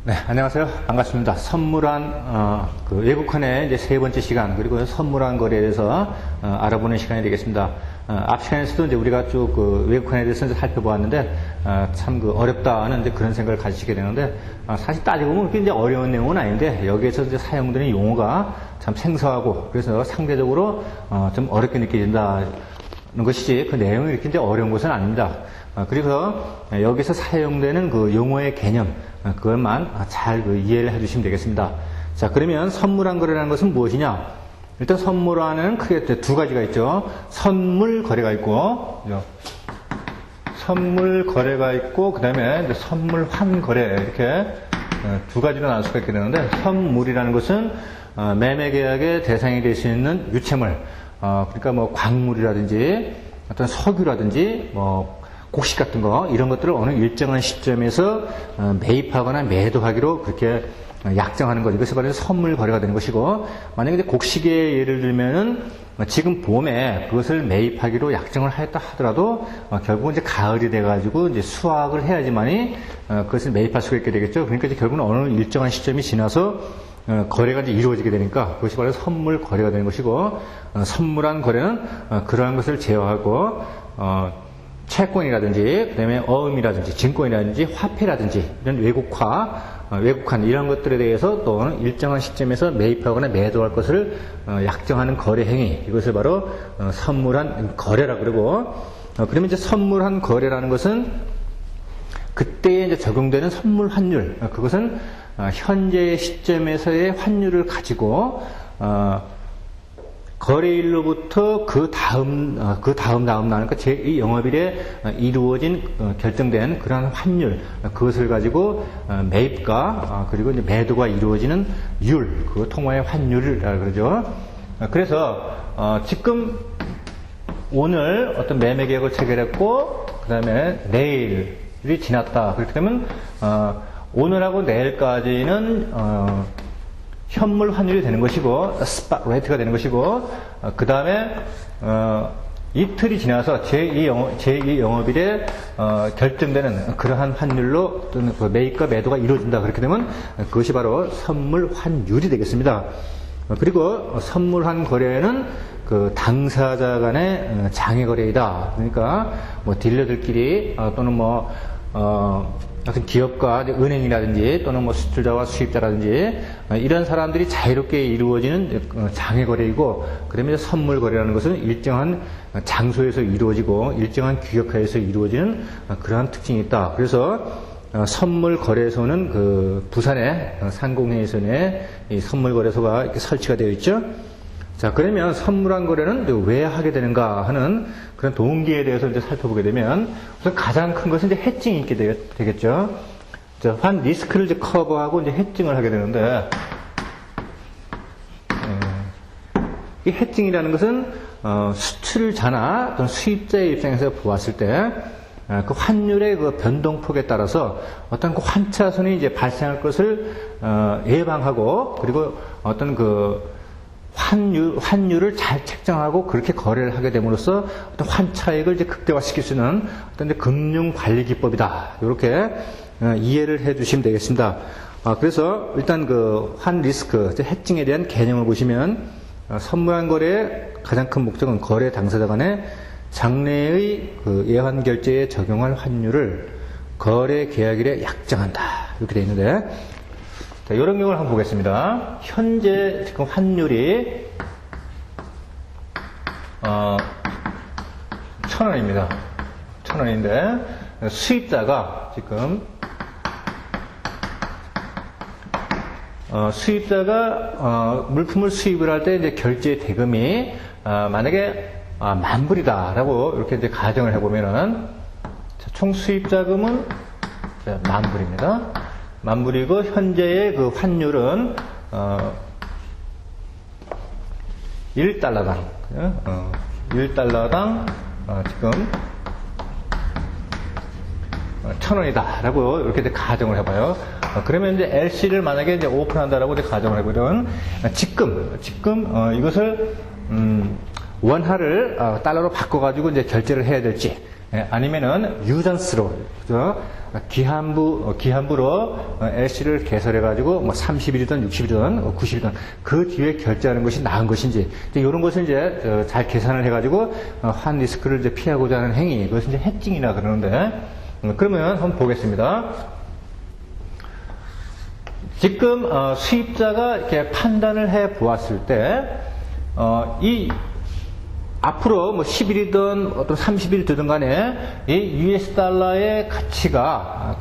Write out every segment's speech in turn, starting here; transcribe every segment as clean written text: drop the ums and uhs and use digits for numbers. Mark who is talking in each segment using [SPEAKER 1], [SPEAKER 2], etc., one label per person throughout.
[SPEAKER 1] 네, 안녕하세요. 반갑습니다. 선물한, 외국환의 이제 세 번째 시간, 그리고 선물한 거래에 대해서, 알아보는 시간이 되겠습니다. 앞 시간에서도 이제 우리가 쭉 외국환에 대해서 이제 살펴보았는데, 참 어렵다는 이제 그런 생각을 가지시게 되는데, 사실 따지고 보면 그렇게 이제 어려운 내용은 아닌데, 여기에서 이제 사용되는 용어가 참 생소하고, 그래서 상대적으로, 좀 어렵게 느껴진다는 것이지, 그 내용이 이렇게 이제 어려운 것은 아닙니다. 그래서 여기서 사용되는 그 용어의 개념, 그것만 잘 이해를 해주시면 되겠습니다. 자, 그러면 선물한 거래라는 것은 무엇이냐? 일단 선물환은 크게 두 가지가 있죠. 선물 거래가 있고, 선물 거래가 있고, 그 다음에 선물환 거래, 이렇게 두 가지로 나눌 수가 있게 되는데, 선물이라는 것은 매매 계약의 대상이 될 수 있는 유체물, 그러니까 뭐 광물이라든지 어떤 석유라든지 뭐 곡식 같은 거, 이런 것들을 어느 일정한 시점에서 매입하거나 매도하기로 그렇게 약정하는 것, 이것이 바로 선물 거래가 되는 것이고, 만약에 곡식의 예를 들면은 지금 봄에 그것을 매입하기로 약정을 하였다 하더라도 결국은 이제 가을이 돼가지고 이제 수확을 해야지만이 그것을 매입할 수가 있게 되겠죠. 그러니까 이제 결국은 어느 일정한 시점이 지나서 거래가 이제 이루어지게 되니까 그것이 바로 선물 거래가 되는 것이고, 선물한 거래는 그러한 것을 제어하고 채권이라든지, 그 다음에 어음이라든지, 증권이라든지, 화폐라든지, 이런 외국환, 이런 것들에 대해서 또 일정한 시점에서 매입하거나 매도할 것을 약정하는 거래 행위, 이것을 바로 선물한 거래라고 그러고, 그러면 이제 선물한 거래라는 것은 그때에 이제 적용되는 선물 환율, 그것은 현재의 시점에서의 환율을 가지고, 거래일로부터 그 다음 날, 그러니까 제2 영업일에 이루어진, 결정된 그러한 환율, 그것을 가지고, 매입과, 그리고 이제 매도가 이루어지는 율, 그 통화의 환율이라고 그러죠. 그래서, 지금, 오늘 어떤 매매 계약을 체결했고, 그 다음에 내일이 지났다. 그렇게 되면, 오늘하고 내일까지는, 현물 환율이 되는 것이고, 스팟 레이트가 되는 것이고, 그 다음에, 이틀이 지나서 제2 영업일에, 결정되는 그러한 환율로 또는 그 매입과 매도가 이루어진다. 그렇게 되면 그것이 바로 선물 환율이 되겠습니다. 그리고 선물한 거래는 그 당사자 간의 장외 거래이다. 그러니까 뭐 딜러들끼리 또는 뭐, 어떤 기업과 은행이라든지 또는 뭐 수출자와 수입자라든지 이런 사람들이 자유롭게 이루어지는 장외 거래이고, 그다음에 선물 거래라는 것은 일정한 장소에서 이루어지고 일정한 규격하에서 이루어지는 그러한 특징이 있다. 그래서 선물 거래소는 그 부산의 상공회의소에 이 선물 거래소가 이렇게 설치가 되어 있죠. 자, 그러면 선물한 거래는 왜 하게 되는가 하는 그런 동기에 대해서 이제 살펴보게 되면, 우선 가장 큰 것은 이제 해칭이 있게 되겠죠. 자, 환 리스크를 이제 커버하고 이제 해칭을 하게 되는데, 이 해칭이라는 것은, 수출자나 또는 수입자의 입장에서 보았을 때, 그 환율의 그 변동폭에 따라서 어떤 그 환차손이 이제 발생할 것을, 예방하고, 그리고 어떤 그, 환율을 잘 책정하고 그렇게 거래를 하게 됨으로써 어떤 환차익을 이제 극대화시킬 수 있는 어떤 금융 관리 기법이다. 이렇게 이해를 해 주시면 되겠습니다. 그래서 일단 그 환 리스크, 해칭에 대한 개념을 보시면, 선물한 거래의 가장 큰 목적은 거래 당사자 간의 장래의 그 예환 결제에 적용할 환율을 거래 계약일에 약정한다. 이렇게 되어 있는데, 자, 이런 경우를 한번 보겠습니다. 현재 지금 환율이 1,000원입니다. 1,000원인데 수입자가 지금 물품을 수입을 할 때 이제 결제 대금이 만약에 10,000불이다라고 이렇게 이제 가정을 해보면은, 총 수입 자금은 10,000불입니다. 10,000불이고 현재의 그 환율은 1달러당 1달러당 지금 1,000원이다 라고 이렇게 이제 가정을 해봐요. 그러면 이제 LC를 만약에 이제 오픈한다라고 이제 가정을 해보면, 지금 이것을 원화를 달러로 바꿔가지고 이제 결제를 해야 될지, 아니면은 유전스로, 그죠? 기한부로 LC를 개설해가지고 뭐 30일이든 60일이든 90일이든 그 뒤에 결제하는 것이 나은 것인지, 이런 것을 이제 잘 계산을 해가지고 환 리스크를 이제 피하고자 하는 행위, 그것을 이제 해칭이라 그러는데, 그러면 한번 보겠습니다. 지금 수입자가 이렇게 판단을 해 보았을 때, 이 앞으로 뭐 10일이든 어떤 30일 되든 간에 이 US 달러의 가치가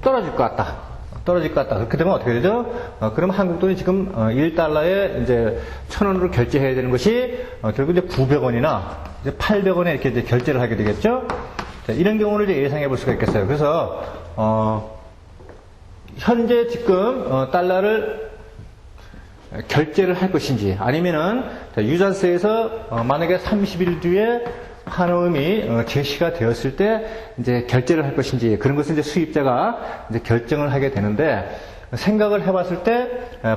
[SPEAKER 1] 떨어질 것 같다. 그렇게 되면 어떻게 되죠? 그럼 한국 돈이 지금 1달러에 이제 1,000원으로 결제해야 되는 것이 결국 이제 900원이나 이제 800원에 이렇게 이제 결제를 하게 되겠죠? 자, 이런 경우를 이제 예상해 볼 수가 있겠어요. 그래서 현재 지금 달러를 결제를 할 것인지, 아니면은 유전세에서 만약에 30일 뒤에 환원금이 제시가 되었을 때 이제 결제를 할 것인지, 그런 것은 이제 수입자가 이제 결정을 하게 되는데, 생각을 해봤을 때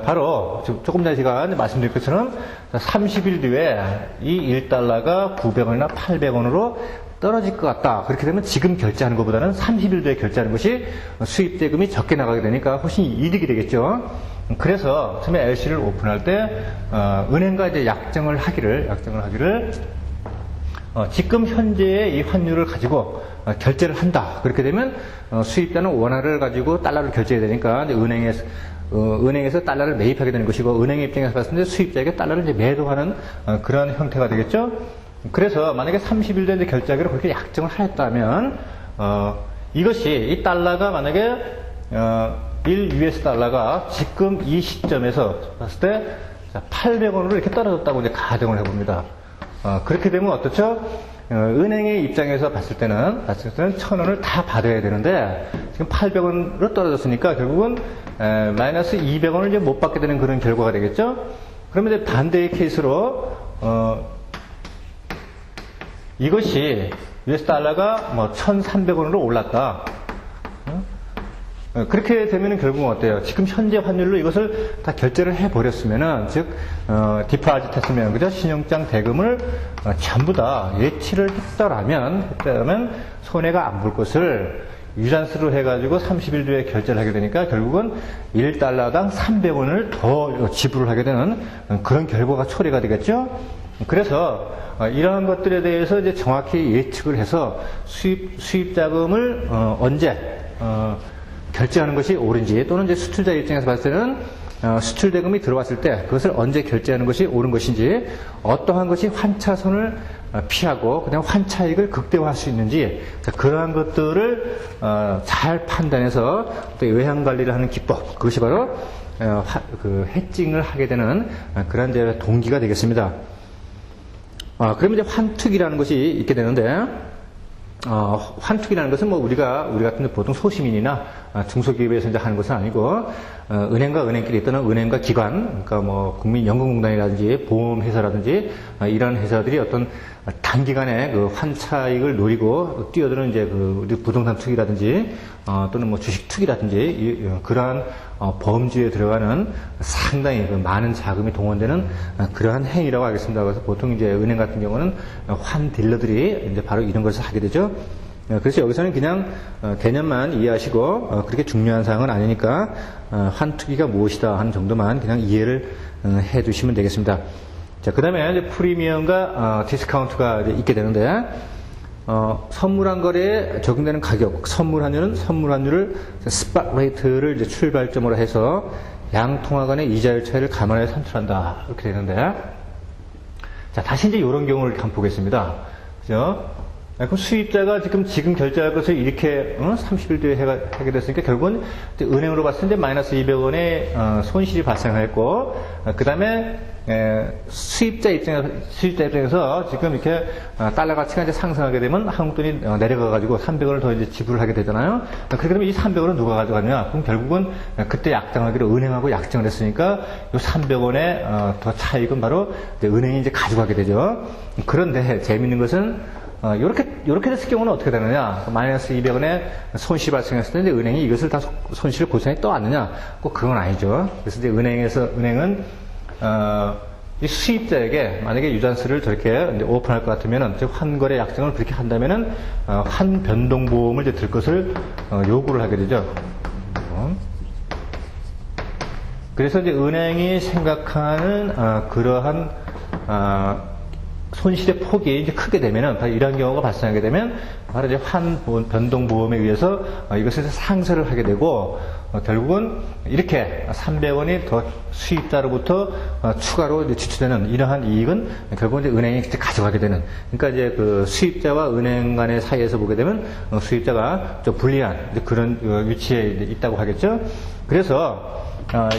[SPEAKER 1] 바로 조금 전에 제가 말씀드린 것처럼 30일 뒤에 이 1달러가 900원이나 800원으로 떨어질 것 같다. 그렇게 되면 지금 결제하는 것보다는 30일 뒤에 결제하는 것이 수입 대금이 적게 나가게 되니까 훨씬 이득이 되겠죠. 그래서 처음에 LC를 오픈할 때 은행과 이제 약정을 하기를 지금 현재의 이 환율을 가지고 결제를 한다. 그렇게 되면 수입자는 원화를 가지고 달러를 결제해야 되니까 이제 은행에서 달러를 매입하게 되는 것이고, 은행의 입장에서 봤을 때 수입자에게 달러를 이제 매도하는 그런 형태가 되겠죠. 그래서 만약에 30일 전에 결제하기로 그렇게 약정을 하였다면 이것이 이 달러가 만약에 1 US 달러가 지금 이 시점에서 봤을 때 800원으로 이렇게 떨어졌다고 이제 가정을 해봅니다. 그렇게 되면 어떻죠? 은행의 입장에서 봤을 때는 1,000원을 다 받아야 되는데 지금 800원으로 떨어졌으니까 결국은 마이너스 200원을 이제 못 받게 되는 그런 결과가 되겠죠? 그러면 이제 반대의 케이스로 이것이 US 달러가 뭐 1,300원으로 올랐다. 그렇게 되면은 결국은 어때요? 지금 현재 환율로 이것을 다 결제를 해버렸으면은, 즉, 디파짓 했으면, 그죠? 신용장 대금을 전부 다 예치를 했더라면 손해가 안 볼 것을 유전스로 해가지고 30일 뒤에 결제를 하게 되니까 결국은 1달러당 300원을 더 지불을 하게 되는 그런 결과가 초래가 되겠죠? 그래서 이러한 것들에 대해서 이제 정확히 예측을 해서 수입 자금을 언제 결제하는 것이 옳은지, 또는 이제 수출자 입장에서 봤을 때는 수출 대금이 들어왔을 때 그것을 언제 결제하는 것이 옳은 것인지, 어떠한 것이 환차손을 피하고 그냥 환차익을 극대화할 수 있는지, 그러한 것들을 잘 판단해서 또 외환 관리를 하는 기법, 그것이 바로 그 해칭을 하게 되는 그런 이제 동기가 되겠습니다. 그러면 이제 환투기라는 것이 있게 되는데, 환투기라는 것은 뭐 우리 같은 보통 소시민이나 중소기업에서 이제 하는 것은 아니고, 은행과 은행끼리 또는 은행과 기관, 그러니까 뭐 국민연금공단이라든지 보험회사라든지 이런 회사들이 어떤 단기간에 그 환차익을 노리고 뛰어드는 이제 그 부동산 투기라든지 또는 뭐 주식 투기라든지 그러한 범주에 들어가는 상당히 그 많은 자금이 동원되는 그러한 행위라고 하겠습니다. 그래서 보통 이제 은행 같은 경우는 환 딜러들이 이제 바로 이런 것을 하게 되죠. 그래서 여기서는 그냥 개념만 이해하시고 그렇게 중요한 사항은 아니니까 환투기가 무엇이다 하는 정도만 그냥 이해를 해 두시면 되겠습니다. 자, 그 다음에 이제 프리미엄과 디스카운트가 이제 있게 되는데, 선물한 거래에 적용되는 가격, 선물 환율을 스팟 레이트를 이제 출발점으로 해서 양 통화 간의 이자율 차이를 감안해 산출한다. 이렇게 되는데, 자, 다시 이제 이런 경우를 한번 보겠습니다. 그죠? 그럼 수입자가 지금 결제할 것을 이렇게 30일 뒤에 하게 됐으니까 결국은 은행으로 봤을 때 마이너스 200원의 손실이 발생했고, 그 다음에 수입자 입장에서 지금 이렇게 달러 가치가 이제 상승하게 되면 한국 돈이 내려가가지고 300원을 더 이제 지불을 하게 되잖아요. 그렇게 되면 이 300원은 누가 가져가냐? 그럼 결국은 그때 약정하기로 은행하고 약정을 했으니까 이 300원의 더 차익은 바로 은행이 이제 가져가게 되죠. 그런데 재밌는 것은 요렇게 됐을 경우는 어떻게 되느냐? 마이너스 200원의 손실이 발생했을 때 이제 은행이 이것을 다 손실을 고스란히 떠안느냐? 꼭 그건 아니죠. 그래서 이제 은행은 이 수입자에게 만약에 유잔스를 저렇게 이제 오픈할 것 같으면은, 즉 환거래 약정을 그렇게 한다면은 환 변동보험을 이제 들 것을 요구를 하게 되죠. 그래서 이제 은행이 생각하는 그러한 손실의 폭이 이제 크게 되면은, 바로 이러한 경우가 발생하게 되면 바로 이제 환 변동보험에 의해서 이것을 상쇄를 하게 되고, 결국은 이렇게 300원이 더 수입자로부터 추가로 이제 지출되는 이러한 이익은 결국은 이제 은행이 가져가게 되는. 그러니까 이제 그 수입자와 은행 간의 사이에서 보게 되면 수입자가 좀 불리한 그런 위치에 있다고 하겠죠. 그래서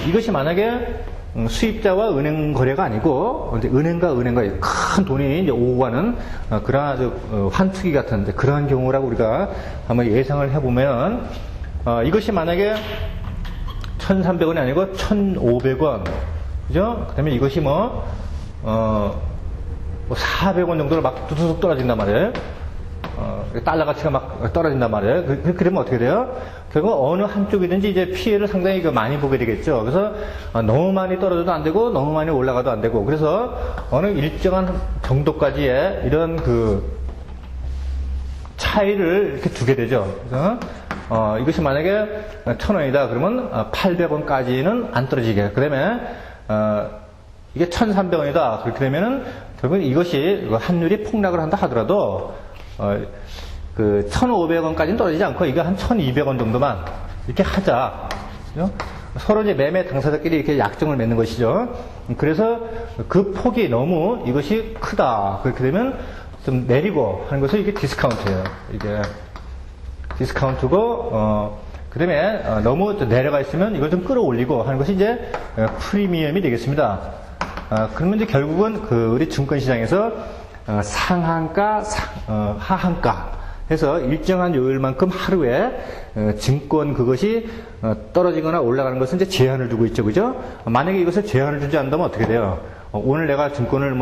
[SPEAKER 1] 이것이 만약에 수입자와 은행 거래가 아니고 이제 은행과 은행과의 큰 돈이 이제 오고 가는 그러한 환투기 같은 그러한 경우라고 우리가 한번 예상을 해보면, 이것이 만약에 1,300원이 아니고 1,500원, 그죠? 그 다음에 이것이 뭐 400원 정도로 막 뚜둑 떨어진단 말이에요. 달러 가치가 막 떨어진단 말이에요. 그렇게 되면 어떻게 돼요? 결국 어느 한쪽이든지 이제 피해를 상당히 많이 보게 되겠죠. 그래서 너무 많이 떨어져도 안 되고 너무 많이 올라가도 안 되고, 그래서 어느 일정한 정도까지의 이런 그 차이를 이렇게 두게 되죠. 그래서 이것이 만약에 1,000원이다 그러면 800원까지는 안 떨어지게. 그다음에 이게 1,300원이다 그렇게 되면은 결국 이것이 환율이 폭락을 한다 하더라도 그 1,500원까지는 떨어지지 않고 이거 한 1,200원 정도만 이렇게 하자. 그죠? 서로 이제 매매 당사자끼리 이렇게 약정을 맺는 것이죠. 그래서 그 폭이 너무 이것이 크다. 그렇게 되면 좀 내리고 하는 것을 이게 디스카운트예요. 이게 디스카운트고, 그 다음에 너무 내려가 있으면 이걸 좀 끌어올리고 하는 것이 이제 프리미엄이 되겠습니다. 그러면 이제 결국은 그 우리 증권시장에서 상한가, 하한가 해서 일정한 요일만큼 하루에 증권 그것이 떨어지거나 올라가는 것은 이제 제한을 두고 있죠. 그죠? 만약에 이것을 제한을 주지 않는다면 어떻게 돼요? 오늘 내가 증권을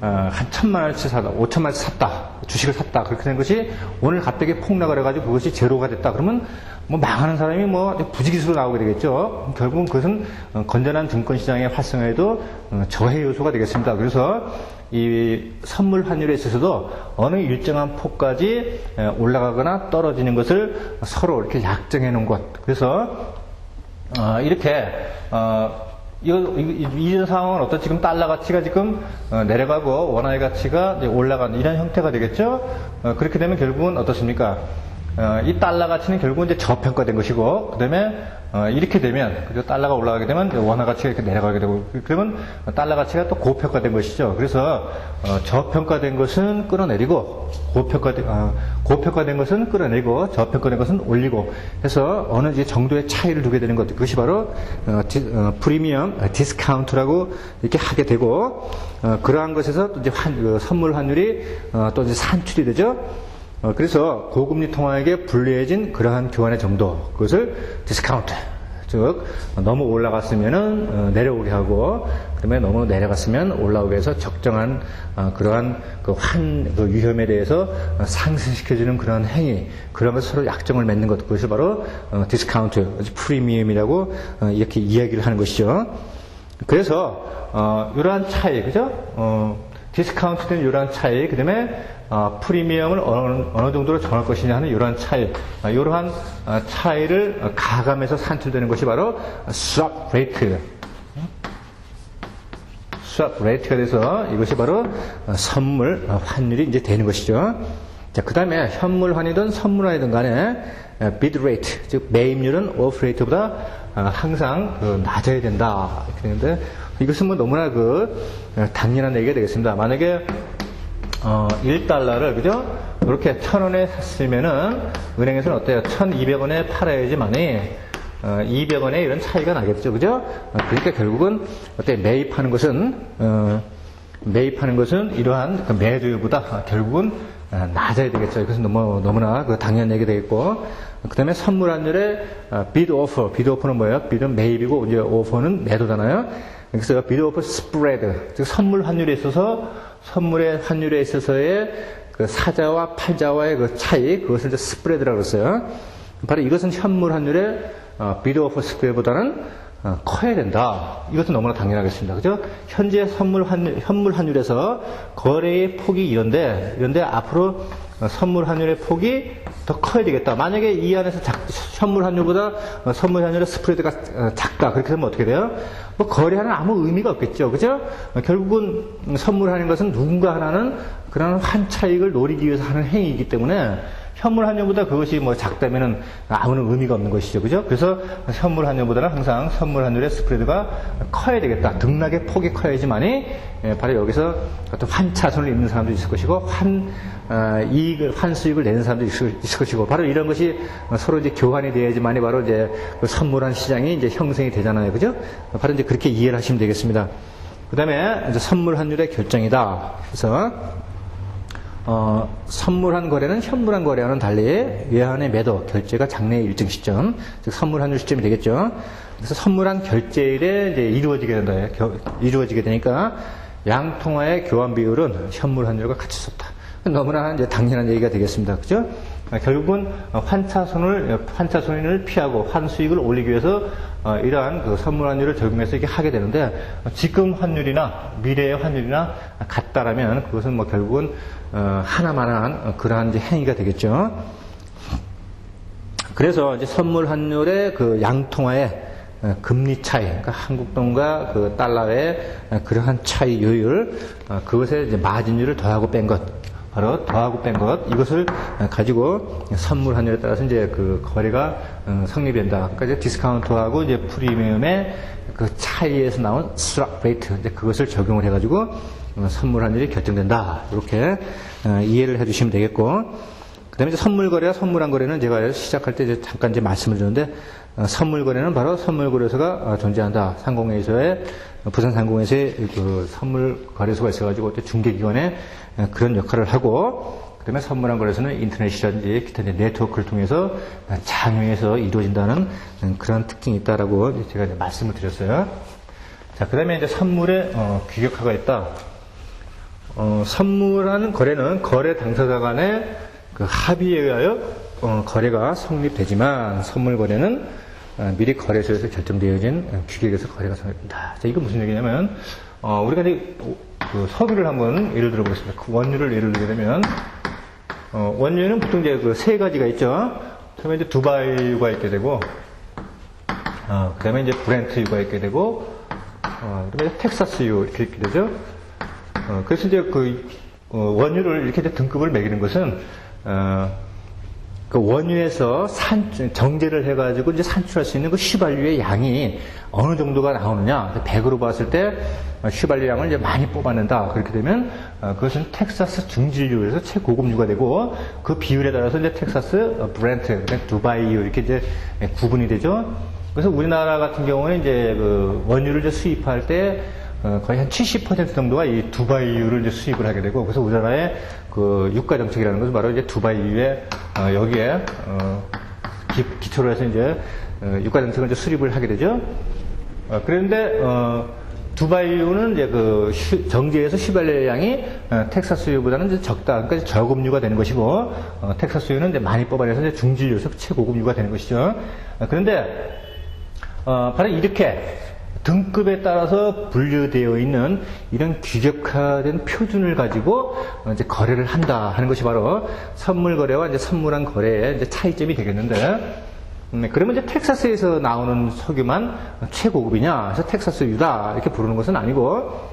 [SPEAKER 1] 한 1,000만원치 사다, 5,000만원치 샀다, 주식을 샀다, 그렇게 된 것이 오늘 갑자기 폭락을 해가지고 그것이 제로가 됐다. 그러면 망하는 사람이 부지기수로 나오게 되겠죠. 결국은 그것은 건전한 증권시장의 활성화에도 저해 요소가 되겠습니다. 그래서 이 선물 환율에 있어서도 어느 일정한 폭까지 올라가거나 떨어지는 것을 서로 이렇게 약정해 놓은 것. 그래서 이렇게 이런 상황은 어떤 지금 달러 가치가 지금 내려가고 원화의 가치가 올라가는 이런 형태가 되겠죠. 그렇게 되면 결국은 어떻습니까? 이 달러 가치는 결국은 이제 저평가된 것이고, 그 다음에 이렇게 되면, 그죠? 달러가 올라가게 되면 원화 가치가 이렇게 내려가게 되고, 그러면 달러 가치가 또 고평가된 것이죠. 그래서 저평가된 것은 끌어내리고, 고평가된 것은 끌어내리고, 저평가된 것은 올리고 해서 어느 이제 정도의 차이를 두게 되는 것, 그것이 바로 프리미엄 디스카운트라고 이렇게 하게 되고, 그러한 것에서 또 이제 선물 환율이 또 이제 산출이 되죠. 그래서 고금리 통화에게 불리해진 그러한 교환의 정도, 그것을 디스카운트, 즉 너무 올라갔으면은 내려오게 하고, 그다음에 너무 내려갔으면 올라오게 해서 적정한 그러한 그 위험에 대해서 상승시켜주는 그러한 행위, 그런 것을 서로 약정을 맺는 것, 그것이 바로 디스카운트, 프리미엄이라고 이렇게 이야기를 하는 것이죠. 그래서 이러한 차이, 그죠? 디스카운트된 이러한 차이, 그 다음에 프리미엄을 어느 정도로 정할 것이냐 하는 이러한 차이, 이러한 차이를 가감해서 산출되는 것이 바로 swap rate예요. swap rate가 돼서 이것이 바로 선물 환율이 이제 되는 것이죠. 자, 그 다음에 현물환이든 선물환이든 간에 bid rate, 즉 매입률은 off rate보다 항상 낮아야 된다. 이렇게 되는데, 이것은 너무나 당연한 얘기가 되겠습니다. 만약에 1달러를, 그죠? 이렇게 1,000원에 샀으면은, 은행에서는 어때요? 1,200원에 팔아야지만이, 200원에 이런 차이가 나겠죠. 그죠? 그러니까 결국은, 어때? 매입하는 것은 이러한 매도율보다 결국은 낮아야 되겠죠. 그래서 너무나 당연한 얘기 되겠고, 그 다음에 선물 환율의 bid offer는 뭐예요? bid은 매입이고, 이제 offer는 매도잖아요. 그래서 bid offer spread, 즉 선물 환율에 있어서, 선물의 환율에 있어서의 그 사자와 팔자와의 그 차이, 그것을 이제 스프레드라고 그랬어요. 바로 이것은 현물 환율의 bid offer spread보다는 커야 된다. 이것은 너무나 당연하겠습니다. 그죠? 현재 현물 환율에서 거래의 폭이 이런데 앞으로 선물 환율의 폭이 더 커야 되겠다. 만약에 이 안에서 현물 환율보다 선물 환율의 스프레드가 작다. 그렇게 되면 어떻게 돼요? 뭐 거래하는 아무 의미가 없겠죠. 그죠? 결국은 선물하는 것은 누군가 하나는 그런 환 차익을 노리기 위해서 하는 행위이기 때문에 현물 환율보다 그것이 뭐 작다면은 아무런 의미가 없는 것이죠. 그죠? 그래서 현물 환율보다는 항상 선물 환율의 스프레드가 커야 되겠다. 등락의 폭이 커야지만이 바로 여기서 어떤 환차손을 입는 사람도 있을 것이고 환 수익을 내는 사람도 있을 것이고 바로 이런 것이 서로 이제 교환이 돼야지만이 바로 이제 그 선물한 시장이 이제 형성이 되잖아요. 그죠? 바로 이제 그렇게 이해를 하시면 되겠습니다. 그 다음에 이제 선물 환율의 결정이다. 그래서 선물한 거래는 현물한 거래와는 달리 외환의 매도, 결제가 장래의 일정 시점, 즉 선물환율 시점이 되겠죠. 그래서 선물한 결제일에 이제 이루어지게 되니까 양통화의 교환 비율은 현물환율과 같이 섰다. 너무나 이제 당연한 얘기가 되겠습니다. 그죠? 결국은 환차손을 피하고 환수익을 올리기 위해서 이러한 그 선물 환율을 적용해서 이렇게 하게 되는데 지금 환율이나 미래의 환율이나 같다라면 그것은 뭐 결국은 하나만한 그러한 이제 행위가 되겠죠. 그래서 이제 선물 환율의 그 양통화의 금리 차이, 그러니까 한국 돈과 그 달러의 그러한 차이 요율, 그것에 이제 마진율을 더하고 뺀 것. 바로 더하고 뺀 것, 이것을 가지고 선물 환율에 따라서 이제 그 거래가 성립이 된다. 그러니까 이제 디스카운트하고 이제 프리미엄의 그 차이에서 나온 스왑 레이트, 이제 그것을 적용을 해가지고 선물 환율이 결정된다. 이렇게 이해를 해주시면 되겠고, 그 다음에 이제 선물 거래와 선물한 거래는 제가 시작할 때 이제 잠깐 이제 말씀을 드렸는데, 선물 거래는 바로 선물 거래소가 존재한다. 상공회의소에 부산 상공회의소에 그 선물 거래소가 있어가지고 중개기관에 그런 역할을 하고, 그 다음에 선물한 거래소는 인터넷이라든지 기타 네트워크를 통해서 장외에서 이루어진다는 그런 특징이 있다라고 제가 이제 말씀을 드렸어요. 자, 그 다음에 이제 선물의 규격화가 있다. 선물하는 거래는 거래 당사자 간의 그 합의에 의하여 거래가 성립되지만 선물 거래는 미리 거래소에서 결정되어진 규격에서 거래가 성립된다. 자, 이건 무슨 얘기냐면 우리가 이제 그 석유를 한번 예를 들어보겠습니다. 그 원유를 예를 들게 되면 원유는 보통 이제 그 세 가지가 있죠. 처음에 이제 두바이유가 있게 되고, 그 다음에 이제 브렌트유가 있게 되고, 그 다음에 텍사스유 이렇게 있게 되죠. 그래서 이제 그 원유를 이렇게 이제 등급을 매기는 것은 그 원유에서 정제를 해가지고 이제 산출할 수 있는 그 휘발유의 양이 어느 정도가 나오느냐. 100으로 봤을 때 휘발유 양을 이제 많이 뽑아낸다. 그렇게 되면 그것은 텍사스 중질유에서 최고급유가 되고 그 비율에 따라서 이제 텍사스 브렌트, 두바이유 이렇게 이제 구분이 되죠. 그래서 우리나라 같은 경우에 이제 그 원유를 이제 수입할 때 거의 한 70% 정도가 이 두바이유를 이제 수입을 하게 되고, 그래서 우리나라의 그 유가 정책이라는 것은 바로 이제 두바이유에 여기에 기초로 해서 이제 유가 정책을 이제 수립을 하게 되죠. 그런데 두바이유는 이제 그 정제에서 휘발유 양이 텍사스유보다는 이제 적다. 그러니까 저급유가 되는 것이고, 텍사스유는 이제 많이 뽑아내서 이제 중질유에서 최고급유가 되는 것이죠. 그런데 바로 이렇게 등급에 따라서 분류되어 있는 이런 규격화된 표준을 가지고 이제 거래를 한다 하는 것이 바로 선물 거래와 이제 선물한 거래의 이제 차이점이 되겠는데, 그러면 이제 텍사스에서 나오는 석유만 최고급이냐, 그래서 텍사스유다 이렇게 부르는 것은 아니고,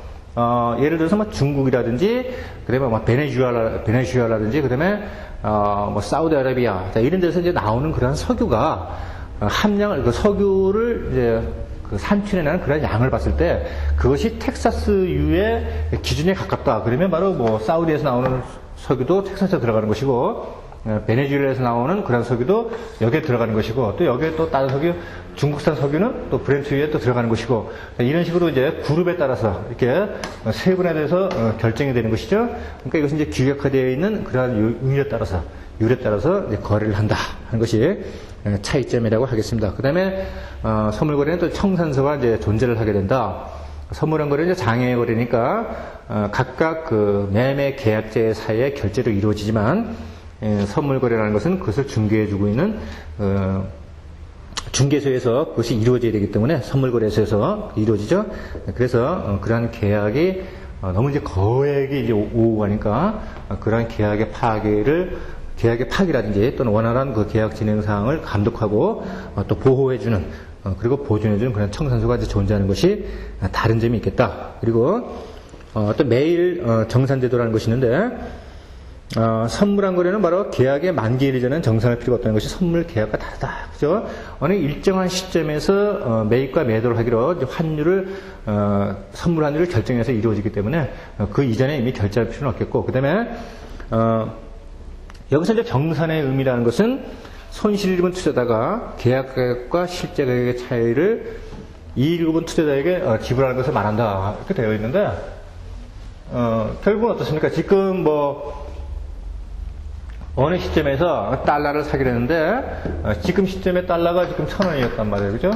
[SPEAKER 1] 예를 들어서 뭐 중국이라든지, 그다음에 뭐 베네수엘라든지, 그다음에 뭐 사우디아라비아, 자, 이런 데서 이제 나오는 그러한 석유가 함량을 그 석유를 이제 그 산출해내는 그런 양을 봤을 때 그것이 텍사스유의 기준에 가깝다. 그러면 바로 뭐 사우디에서 나오는 석유도 텍사스에 들어가는 것이고, 베네수엘라에서 나오는 그런 석유도 여기에 들어가는 것이고, 또 여기에 또 다른 석유, 중국산 석유는 또 브렌트유에 또 들어가는 것이고, 이런 식으로 이제 그룹에 따라서 이렇게 세분에 대해서 결정이 되는 것이죠. 그러니까 이것은 이제 규격화되어 있는 그러한 율에 따라서 이제 거래를 한다 하는 것이 차이점이라고 하겠습니다. 그 다음에 선물 거래는 또 청산서가 이제 존재를 하게 된다. 선물한 거래는 이제 장외 거래니까 각각 그 매매 계약자의 사이에 결제로 이루어지지만, 선물 거래라는 것은 그것을 중개해주고 있는 중개소에서 그것이 이루어져야 되기 때문에 선물거래소에서 이루어지죠. 그래서 그러한 계약이 너무 이제 거액이 이제 오고 가니까 그러한 계약의 파기라든지 또는 원활한 그 계약 진행 사항을 감독하고 또 보호해주는 그리고 보존해주는 그런 청산소가 이제 존재하는 것이 다른 점이 있겠다. 그리고 또 매일 정산제도라는 것이 있는데 선물한 거래는 바로 계약의 만기일이 전엔 정산할 필요가 없다는 것이 선물 계약과 다르다. 그죠? 어느 일정한 시점에서 매입과 매도를 하기로 환율을 선물 환율을 결정해서 이루어지기 때문에 그 이전에 이미 결제할 필요는 없겠고, 그 다음에 여기서 이제 정산의 의미라는 것은 손실 입은 투자자가 계약 가격과 실제 가격의 차이를 이익을 입은 투자자에게 지불하는 것을 말한다. 이렇게 되어 있는데 결국은 어떻습니까? 지금 어느 시점에서 달러를 사기로 했는데 지금 시점에 달러가 지금 1,000원이었단 말이에요. 그죠?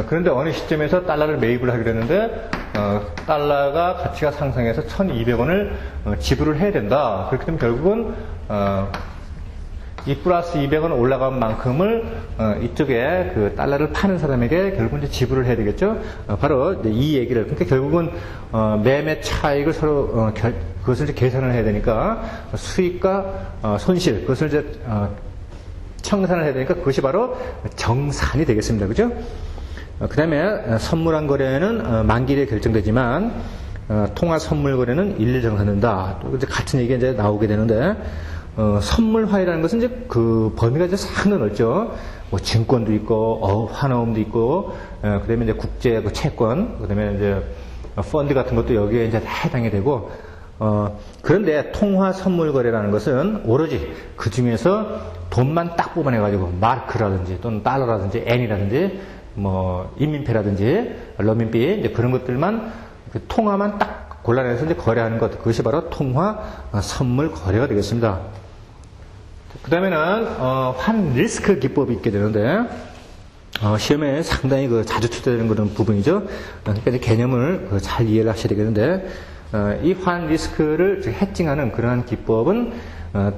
[SPEAKER 1] 그런데 어느 시점에서 달러를 매입을 하기로 했는데 달러가 가치가 상승해서 1,200원을 지불을 해야 된다. 그렇기 때문에 결국은 이 플러스 200원 올라간 만큼을 이쪽에 그 달러를 파는 사람에게 결국은 이제 지불을 해야 되겠죠. 바로 이 얘기를, 그러니까 결국은 매매 차익을 서로 그것을 이제 계산을 해야 되니까 수익과 손실, 그것을 이제 청산을 해야 되니까 그것이 바로 정산이 되겠습니다. 그죠? 그 다음에 선물한 거래는 만기일에 결정되지만 통화 선물 거래는 일일 정산된다. 또 이제 같은 얘기가 이제 나오게 되는데 선물화이라는 것은 이제 그 범위가 이제 상당히 넓죠. 뭐 증권도 있고, 환어음도 있고, 그 다음에 이제 국제 그 채권, 그 다음에 이제 펀드 같은 것도 여기에 이제 해당이 되고, 그런데 통화 선물 거래라는 것은 오로지 그 중에서 돈만 딱 뽑아내가지고 마크라든지 또는 달러라든지 엔이라든지 뭐 인민폐라든지 러민비 이제 그런 것들만 그 통화만 딱 골라내서 이제 거래하는 것, 그것이 바로 통화 선물 거래가 되겠습니다. 그 다음에는 환 리스크 기법이 있게 되는데 시험에 상당히 그 자주 출제되는 그런 부분이죠. 그러니까 이제 개념을 잘 이해를 하셔야 되겠는데 이 환 리스크를 해칭하는 그러한 기법은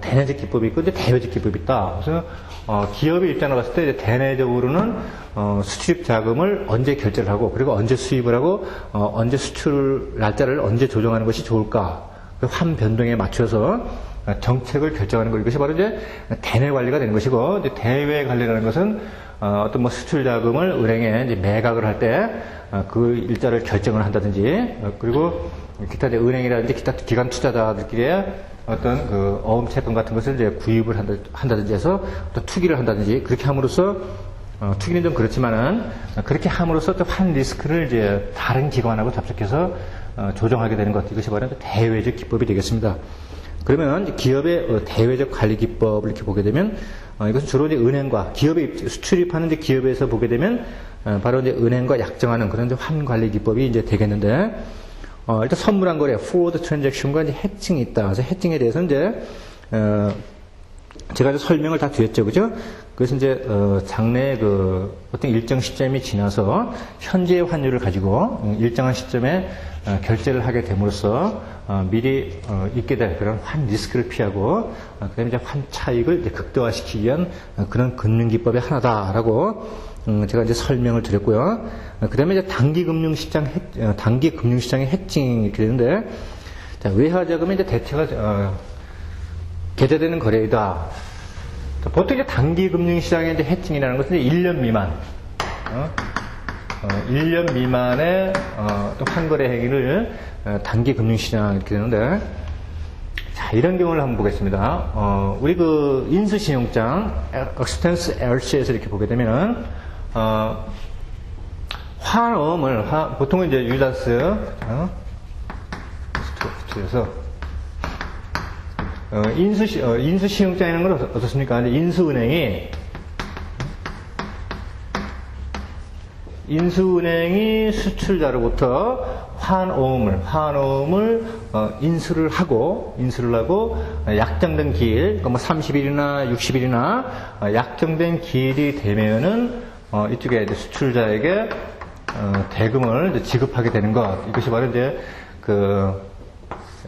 [SPEAKER 1] 대내적 기법이 있고 이제 대외적 기법이 있다. 그래서 기업의 입장으로 봤을 때 이제 대내적으로는 수출입 자금을 언제 결제를 하고 그리고 언제 수입을 하고 언제 수출 날짜를 언제 조정하는 것이 좋을까, 환 변동에 맞춰서 정책을 결정하는 것, 이것이 바로 이제 대내 관리가 되는 것이고, 이제 대외 관리라는 것은 어떤 뭐 수출 자금을 은행에 이제 매각을 할 때 그 일자를 결정을 한다든지, 그리고 기타 이제 은행이라든지 기타 기관 투자자들끼리의 어떤 그 어음 채권 같은 것을 이제 구입을 한다든지 해서 또 투기를 한다든지, 그렇게 함으로써 투기는 좀 그렇지만은 그렇게 함으로써 또 환 리스크를 이제 다른 기관하고 접촉해서 조정하게 되는 것, 이것이 바로 대외적 기법이 되겠습니다. 그러면 기업의 대외적 관리 기법을 이렇게 보게 되면 이것은 주로 이제 은행과 기업의 수출입하는 이제 기업에서 보게 되면 바로 이제 은행과 약정하는 그런 이제 환 관리 기법이 이제 되겠는데, 일단 선물한 거래, forward transaction과 이제 해칭이 있다. 그래서 해칭에 대해서 이제 제가 이제 설명을 다 드렸죠, 그죠? 그래서 이제 장래 그 어떤 일정 시점이 지나서 현재의 환율을 가지고 일정한 시점에 결제를 하게 됨으로써 미리 있게 될 그런 환 리스크를 피하고 그다음에 이제 환 차익을 이제 극대화시키기 위한 그런 금융 기법의 하나다라고 제가 이제 설명을 드렸고요. 그다음에 이제 단기 금융시장의 해칭이 이렇게 되는데, 자, 외화자금이 이제 대체가 계좌되는 거래이다. 보통 이제 단기 금융시장의 이제 해칭이라는 것은 이제 1년 미만, 1년 미만의 또 환거래 행위를 단기 금융시장 이렇게 되는데, 자, 이런 경우를 한번 보겠습니다. 우리 그 인수신용장, expense LC에서 이렇게 보게 되면은, 환어음을, 보통은 이제 유다스, 스토어에서, 인수신용장이라는 건 어떻습니까? 인수은행이 수출자로부터 환어음을 인수를 하고 약정된 기일, 그러니까 뭐 30일이나 60일이나 약정된 기일이 되면은 이쪽에 이제 수출자에게 대금을 이제 지급하게 되는 것, 이것이 바로 이제 그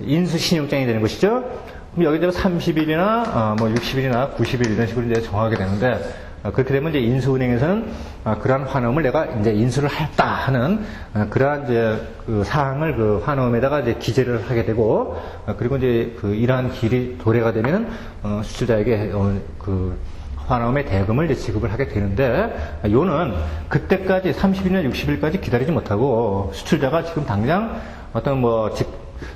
[SPEAKER 1] 인수신용장이 되는 것이죠. 그럼 여기다가 30일이나 뭐 60일이나 90일 이런 식으로 이제 정하게 되는데, 그렇게 되면 이제 인수은행에서는 그러한 환음을 내가 이제 인수를 하였다 하는 그러한 이제 그 사항을 그 환음에다가 이제 기재를 하게 되고, 그리고 이제 그 이러한 길이 도래가 되면 수출자에게 그 환음의 대금을 이제 지급을 하게 되는데, 요는 그때까지 30일이나 60일까지 기다리지 못하고 수출자가 지금 당장 어떤 뭐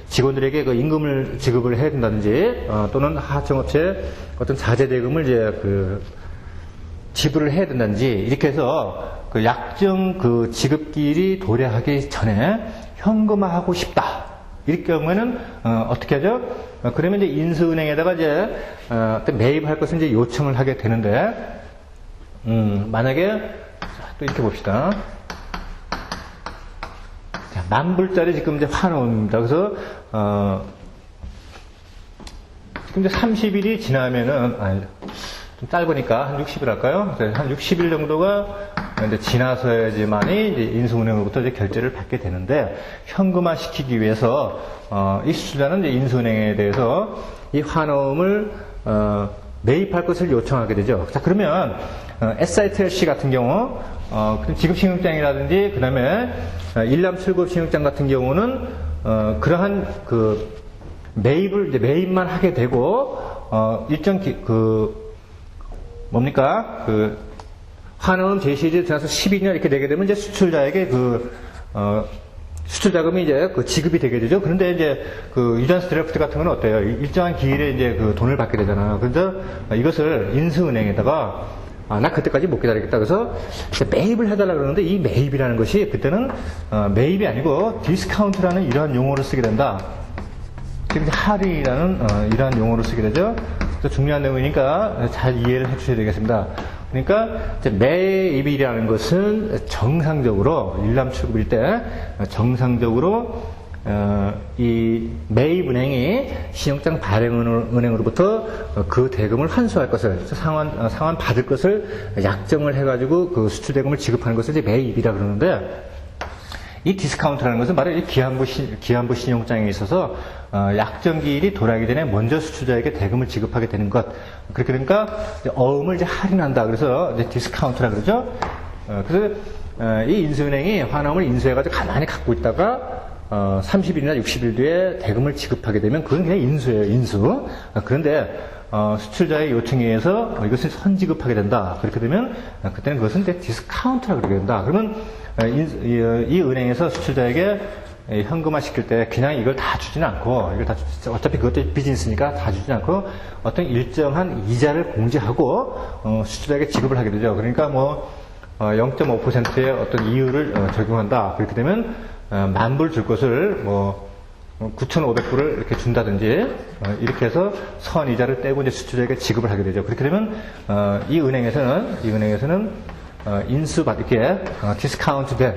[SPEAKER 1] 직원들에게 그 임금을 지급을 해야 된다든지, 또는 하청업체에 어떤 자재 대금을 이제 그 지불을 해야 된다든지, 이렇게 해서 그 약정 그 지급기일이 도래하기 전에 현금화하고 싶다. 이럴 경우에는 어떻게 하죠? 그러면 이제 인수은행에다가 이제 매입할 것을 이제 요청을 하게 되는데, 만약에 또 이렇게 봅시다. 10,000불짜리 지금 이제 환원입니다. 그래서 지금 이제 30일이 지나면은 좀 짧으니까 한 60일 할까요? 한 60일 정도가 이제 지나서야지만이 이제 인수은행으로부터 이제 결제를 받게 되는데, 현금화 시키기 위해서 이 수출자는 이제 인수은행에 대해서 이 환원을 매입할 것을 요청하게 되죠. 자, 그러면 SITLC 같은 경우 지급신용장이라든지 그 다음에 일람출급신용장 같은 경우는 그러한 그 매입만 하게 되고 일정 뭡니까? 그 환원 제시일이 지나서 10일이나 이렇게 되게 되면 이제 수출자에게 수출 자금이 이제 그 지급이 되게 되죠. 그런데 이제 그 유전스 드래프트 같은 건 어때요? 일정한 기일에 이제 그 돈을 받게 되잖아요. 그래서 이것을 인수은행에다가 나 그때까지 못 기다리겠다. 그래서 매입을 해달라 그러는데, 이 매입이라는 것이 그때는 매입이 아니고 디스카운트라는 이러한 용어를 쓰게 된다. 지금 할인이라는 이러한 용어를 쓰게 되죠. 그래서 중요한 내용이니까 잘 이해를 해주셔야 되겠습니다. 그러니까 매입이라는 것은 정상적으로 일람출급일 때 정상적으로 이 매입은행이 신용장 발행은행으로부터 그 대금을 환수할 것을, 상환 받을 것을 약정을 해가지고 그 수출대금을 지급하는 것을 이제 매입이라 그러는데, 이 디스카운트라는 것은 바로 기한부 신용장에 있어서 약정기일이 돌아가기 전에 먼저 수출자에게 대금을 지급하게 되는 것. 그렇게 되니까 어음을 이제 할인한다. 그래서 이제 디스카운트라 그러죠. 그래서 이 인수은행이 환원을 인수해가지고 가만히 갖고 있다가 30일이나 60일 뒤에 대금을 지급하게 되면 그건 그냥 인수예요, 인수. 그런데 수출자의 요청에 의해서 이것을 선지급하게 된다. 그렇게 되면 그때는 그것은 이제 디스카운트라고 그러게 된다. 그러면 이 은행에서 수출자에게 현금화 시킬 때 그냥 이걸 다 주지는 않고, 어차피 그것도 비즈니스니까 다 주지 않고 어떤 일정한 이자를 공제하고 수출자에게 지급을 하게 되죠. 그러니까 뭐 0.5%의 어떤 이율을 적용한다. 그렇게 되면 10,000불 줄 것을 뭐 9,500불을 이렇게 준다든지, 이렇게 해서 선이자를 떼고 이제 수출자에게 지급을 하게 되죠. 그렇게 되면 이 은행에서는 이렇게 디스카운트된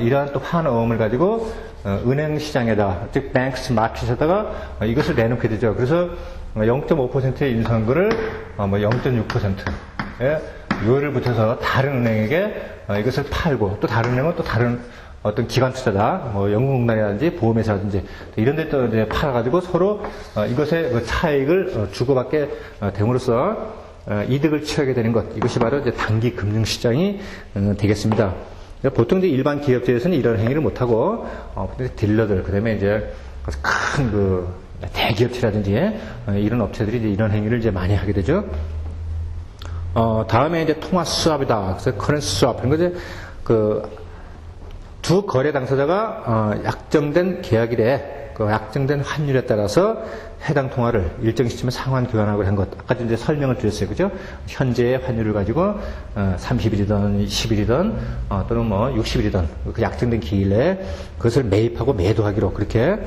[SPEAKER 1] 이러한 또 환어음을 가지고 은행 시장에다, 즉 뱅크스 마켓에다가 이것을 내놓게 되죠. 그래서 0.5%의 인수한 거를 뭐 0.6%의 요율을 붙여서 다른 은행에게 이것을 팔고, 또 다른 은행은 또 다른 어떤 기관 투자자, 뭐 연금공단이라든지 보험회사라든지 이런 데 또 이제 팔아가지고 서로 이것의 그 차익을 주고받게 됨으로써 이득을 취하게 되는 것, 이것이 바로 이제 단기 금융시장이 되겠습니다. 보통 이제 일반 기업체에서는 이런 행위를 못하고, 딜러들, 그 다음에 이제 큰 그 대기업체라든지 이런 업체들이 이제 이런 행위를 이제 많이 하게 되죠. 다음에 이제 통화 수합이다. 그래서 커런시 수합. 그런 거지, 두 거래 당사자가 약정된 계약일에 그 약정된 환율에 따라서 해당 통화를 일정 시점에 상환 교환하고 한 것. 아까 이제 설명을 드렸어요. 그죠? 현재의 환율을 가지고 30일이든 10일이든 또는 뭐 60일이든 그 약정된 기일 내에 그것을 매입하고 매도하기로 그렇게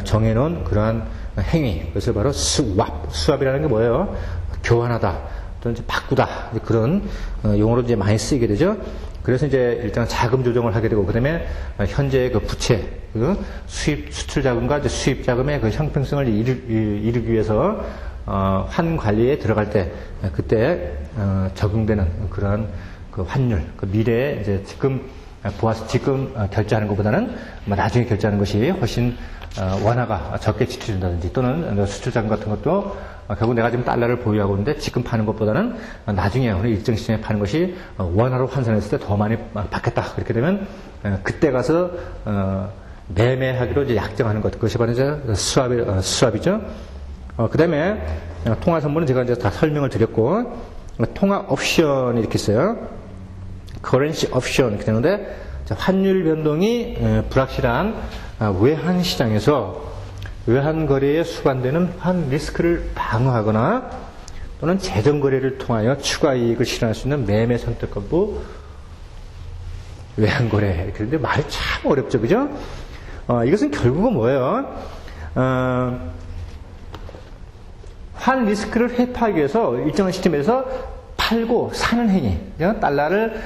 [SPEAKER 1] 정해놓은 그러한 행위. 그것을 바로 수합이라는 게 뭐예요? 교환하다. 또는 이제 바꾸다. 이제 그런 용어로 이제 많이 쓰이게 되죠. 그래서 이제 일단 자금 조정을 하게 되고, 그 다음에 현재의 그 부채, 그 수출 자금과 이제 수입 자금의 그 형평성을 이루기 위해서 환 관리에 들어갈 때 그때 적용되는 그러한 그 환율, 그 미래에 이제 지금 결제하는 것보다는 나중에 결제하는 것이 훨씬 원화가 적게 지출된다든지, 또는 수출 자금 같은 것도 결국 내가 지금 달러를 보유하고 있는데 지금 파는 것보다는 나중에 어느 일정 시점에 파는 것이 원화로 환산했을 때 더 많이 받겠다. 그렇게 되면 그때 가서 매매하기로 이제 약정하는 것. 그것이 바로 이제 수합이죠. 그 다음에 통화 선물은 제가 이제 다 설명을 드렸고, 통화 옵션이 이렇게 있어요. currency option 이렇게 되는데, 환율 변동이 불확실한 외환 시장에서 외환 거래에 수반되는 환 리스크를 방어하거나 또는 재정 거래를 통하여 추가 이익을 실현할 수 있는 매매 선택권부 외환 거래. 이렇게 되는데 말이 참 어렵죠, 그죠? 이것은 결국은 뭐예요? 환 리스크를 회피하기 위해서 일정한 시점에서 팔고 사는 행위, 달러를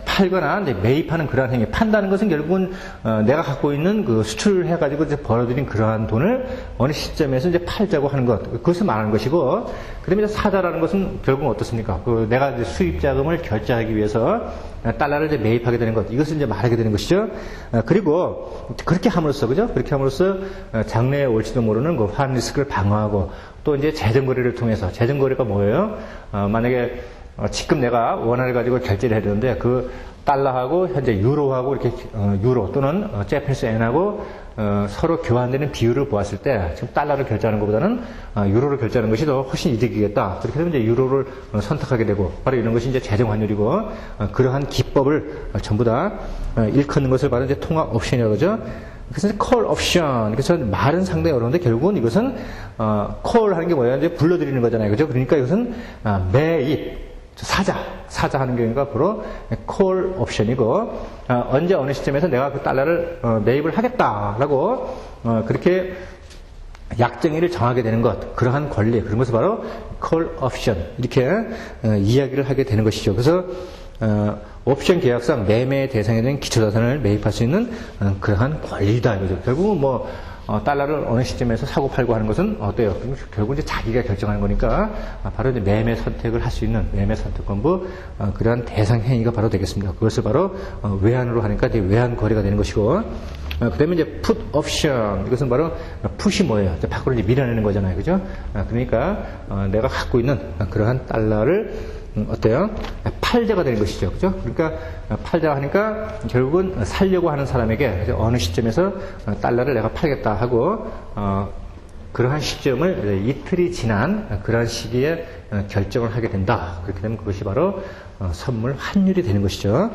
[SPEAKER 1] 팔거나 이제 매입하는 그러한 행위, 판다는 것은 결국은 내가 갖고 있는 그 수출을 해가지고 이제 벌어들인 그러한 돈을 어느 시점에서 이제 팔자고 하는 것, 그것을 말하는 것이고, 그다음에 이제 사자라는 것은 결국은 어떻습니까? 내가 이제 수입 자금을 결제하기 위해서 달러를 이제 매입하게 되는 것, 이것을 이제 말하게 되는 것이죠. 그리고 그렇게 함으로써, 그죠? 그렇게 함으로써 장래에 올지도 모르는 그 환 리스크를 방어하고, 또 이제 재정 거래를 통해서, 재정 거래가 뭐예요? 만약에 지금 내가 원화를 가지고 결제를 해야 되는데 그 달러하고 현재 유로하고 이렇게 유로 또는 재패니스 엔하고 서로 교환되는 비율을 보았을 때 지금 달러를 결제하는 것보다는 유로를 결제하는 것이 더 훨씬 이득이겠다. 그렇게 되면 이제 유로를 선택하게 되고, 바로 이런 것이 이제 재정 환율이고, 그러한 기법을 전부 다 일컫는 것을 바로 이제 통화 옵션이라고 그러죠. 그래서 콜 옵션. 그래서 말은 상당히 어려운데 결국은 이것은 콜 하는 게 뭐예요? 이제 불러들이는 거잖아요. 그죠? 그러니까 이것은 매입, 사자 하는 경우가 바로 콜 옵션이고, 언제 어느 시점에서 내가 그 달러를 매입을 하겠다라고 그렇게 약정일을 정하게 되는 것, 그러한 권리, 그런 것을 바로 콜 옵션 이렇게 이야기를 하게 되는 것이죠. 그래서 옵션 계약상 매매 대상에 되는 기초자산을 매입할 수 있는 그러한 권리다 이거죠. 결국은 뭐 달러를 어느 시점에서 사고 팔고 하는 것은 어때요? 결국 이제 자기가 결정하는 거니까 바로 이제 매매 선택을 할 수 있는 매매 선택권부 그러한 대상 행위가 바로 되겠습니다. 그것을 바로 외환으로 하니까 이제 외환 거래가 되는 것이고, 그다음에 이제 put option, 이것은 바로 풋이 뭐예요? 이제 밖으로 이제 밀어내는 거잖아요, 그죠? 그러니까 내가 갖고 있는 그러한 달러를 어때요? 팔자가 되는 것이죠. 그죠? 그러니까 팔자가 하니까 결국은 살려고 하는 사람에게 어느 시점에서 달러를 내가 팔겠다 하고 그러한 시점을 이틀이 지난 그러한 시기에 결정을 하게 된다. 그렇게 되면 그것이 바로 선물 환율이 되는 것이죠.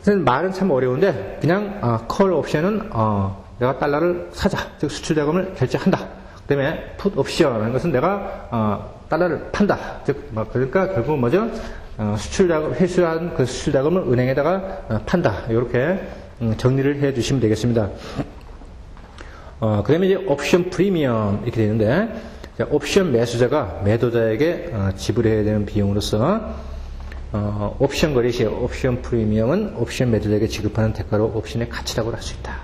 [SPEAKER 1] 그래서 말은 참 어려운데 그냥 콜 옵션은 내가 달러를 사자, 즉 수출 자금을 결제한다. 그다음에 풋 옵션 하는 것은 내가 달러를 판다. 즉 그러니까 결국은 뭐죠? 수출 자금, 회수한 그 수출 자금을 은행에다가 판다. 이렇게 정리를 해 주시면 되겠습니다. 그 다음에 이제 옵션 프리미엄 이렇게 되는데, 옵션 매수자가 매도자에게 지불해야 되는 비용으로서 옵션 거래 시 옵션 프리미엄은 옵션 매도자에게 지급하는 대가로 옵션의 가치라고 할 수 있다.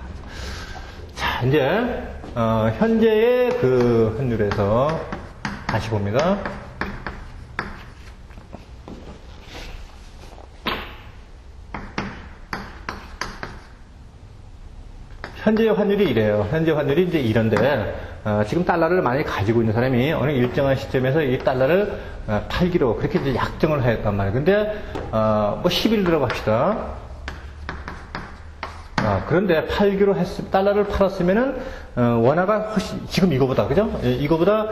[SPEAKER 1] 자, 이제 현재의 그 환율에서 다시 봅니다. 현재 환율이 이래요. 현재 환율이 이제 이런데, 지금 달러를 많이 가지고 있는 사람이 어느 일정한 시점에서 이 달러를 팔기로 그렇게 이제 약정을 하였단 말이에요. 근데, 뭐 10일 들어갑시다. 그런데 팔기로 달러를 팔았으면은, 원화가 훨씬, 지금 이거보다, 그죠? 이거보다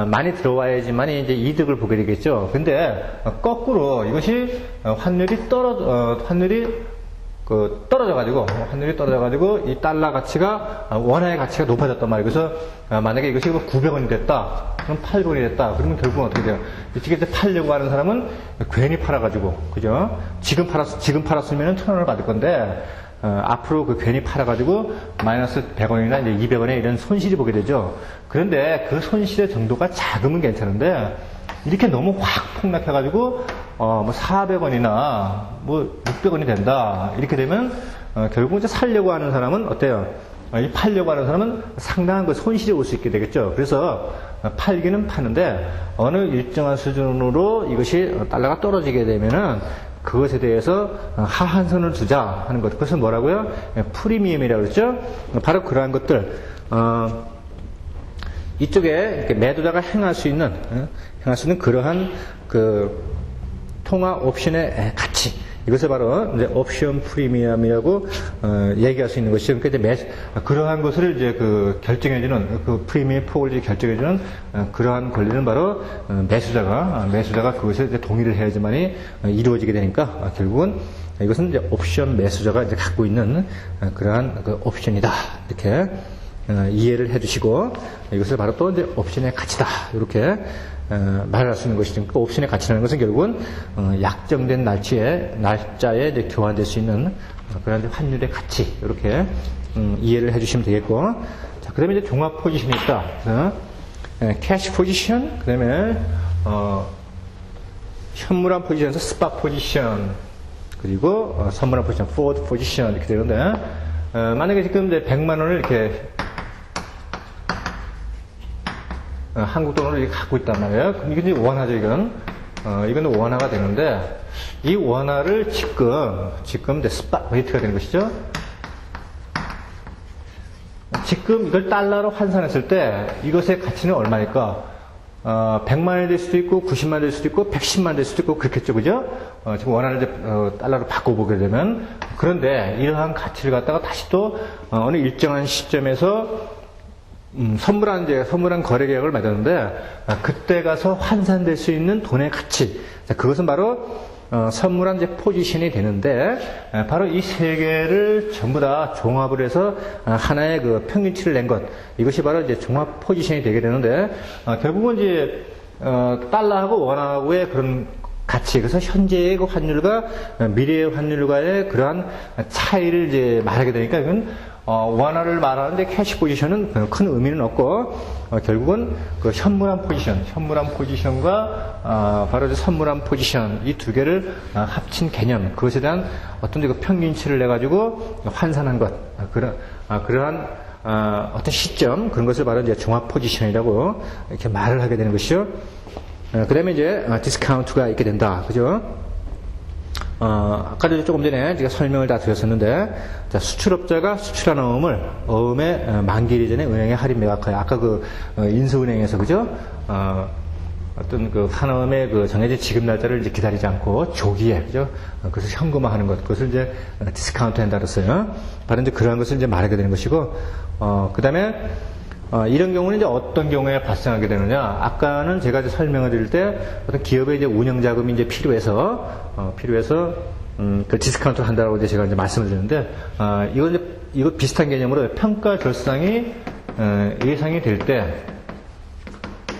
[SPEAKER 1] 많이 들어와야지만 이제 이득을 보게 되겠죠. 근데, 거꾸로 이것이 환율이 떨어져가지고, 이 달러 가치가, 원화의 가치가 높아졌단 말이에요. 그래서, 만약에 이것이 900원이 됐다. 그럼 800원이 됐다. 그러면 결국은 어떻게 돼요? 이쪽에 팔려고 하는 사람은 괜히 팔아가지고, 그죠? 지금 팔았으면 1000원을 받을 건데, 앞으로 그 괜히 팔아가지고, 마이너스 100원이나 이제 200원에 이런 손실이 보게 되죠. 그런데 그 손실의 정도가 작으면 괜찮은데, 이렇게 너무 확 폭락해가지고, 뭐 400원이나 뭐 600원이 된다. 이렇게 되면, 결국 이제 살려고 하는 사람은 어때요? 이 팔려고 하는 사람은 상당한 그 손실이 올 수 있게 되겠죠. 그래서 팔기는 파는데, 어느 일정한 수준으로 이것이 달러가 떨어지게 되면은, 그것에 대해서 하한선을 두자 하는 것. 그것은 뭐라고요? 프리미엄이라고 그랬죠? 바로 그러한 것들. 이쪽에 이렇게 매도자가 행할 수 있는 그러한 그 통화 옵션의 가치. 이것을 바로 이제 옵션 프리미엄이라고 얘기할 수 있는 것이죠. 그러니까 이제 그러한 것을 이제 그 결정해주는 그 프리미엄 폭을 결정해주는 그러한 권리는 바로 매수자가 그것에 이제 동의를 해야지만이 이루어지게 되니까 결국은 이것은 이제 옵션 매수자가 이제 갖고 있는 그러한 그 옵션이다. 이렇게 이해를 해주시고 이것을 바로 또 이제 옵션의 가치다. 이렇게 말할 수 있는 것이죠. 그 옵션의 가치라는 것은 결국은 약정된 날짜에 이제 교환될 수 있는 그런 환율의 가치 이렇게 이해를 해주시면 되겠고, 자 그다음에 이제 종합 포지션이 있다. 캐시 포지션, 그다음에 현물한 포지션에서 스팟 포지션, 그리고 선물한 포지션, 포워드 포지션 이렇게 되는데, 만약에 지금 이제 100만 원을 이렇게 한국 돈으로 이렇게 갖고 있단 말이에요. 그럼 이게 이제 원화죠, 이건. 이건 원화가 되는데, 이 원화를 지금 이제 스팟 레이트가 되는 것이죠. 지금 이걸 달러로 환산했을 때, 이것의 가치는 얼마일까? 100만 원이 될 수도 있고, 90만 원이 될 수도 있고, 110만 원 될 수도 있고, 그렇겠죠, 그죠? 지금 원화를 이제, 달러로 바꿔보게 되면. 그런데, 이러한 가치를 갖다가 다시 또, 어느 일정한 시점에서 선물한 거래 계약을 맺었는데, 그때 가서 환산될 수 있는 돈의 가치. 자, 그것은 바로, 선물한 이제 포지션이 되는데, 바로 이 세 개를 전부 다 종합을 해서 하나의 그 평균치를 낸 것. 이것이 바로 이제 종합 포지션이 되게 되는데, 결국은 이제, 달러하고 원화하고의 그런 가치, 그래서 현재의 그 환율과 미래의 환율과의 그러한 차이를 이제 말하게 되니까, 이건 원화를 말하는데 캐시 포지션은 큰 의미는 없고, 결국은 그 현물한 포지션과 바로 선물한 포지션 이 두 개를 합친 개념, 그것에 대한 어떤 그 평균치를 내 가지고 환산한 것, 그러한 어떤 시점, 그런 것을 바로 이제 종합 포지션이라고 이렇게 말을 하게 되는 것이죠. 그 다음에 이제 디스카운트가 있게 된다, 그죠? 아까도 조금 전에 제가 설명을 다 드렸었는데, 자, 수출업자가 수출한 어음의 만기일 전에 은행에 할인 매각하여, 아까 그 인수은행에서, 그죠? 어떤 그 한어음의 그 정해진 지급 날짜를 이제 기다리지 않고 조기에, 그죠? 그래서 현금화하는 것, 그것을 이제 디스카운트 한다 그랬어요. 바로 이제 그러한 것을 이제 말하게 되는 것이고, 그 다음에 이런 경우는 이제 어떤 경우에 발생하게 되느냐. 아까는 제가 이제 설명을 드릴 때 어떤 기업의 이제 운영 자금이 이제 필요해서 그 디스카운트를 한다라고 이제 제가 이제 말씀을 드렸는데, 이거 비슷한 개념으로 평가 결상이 예상이 될 때,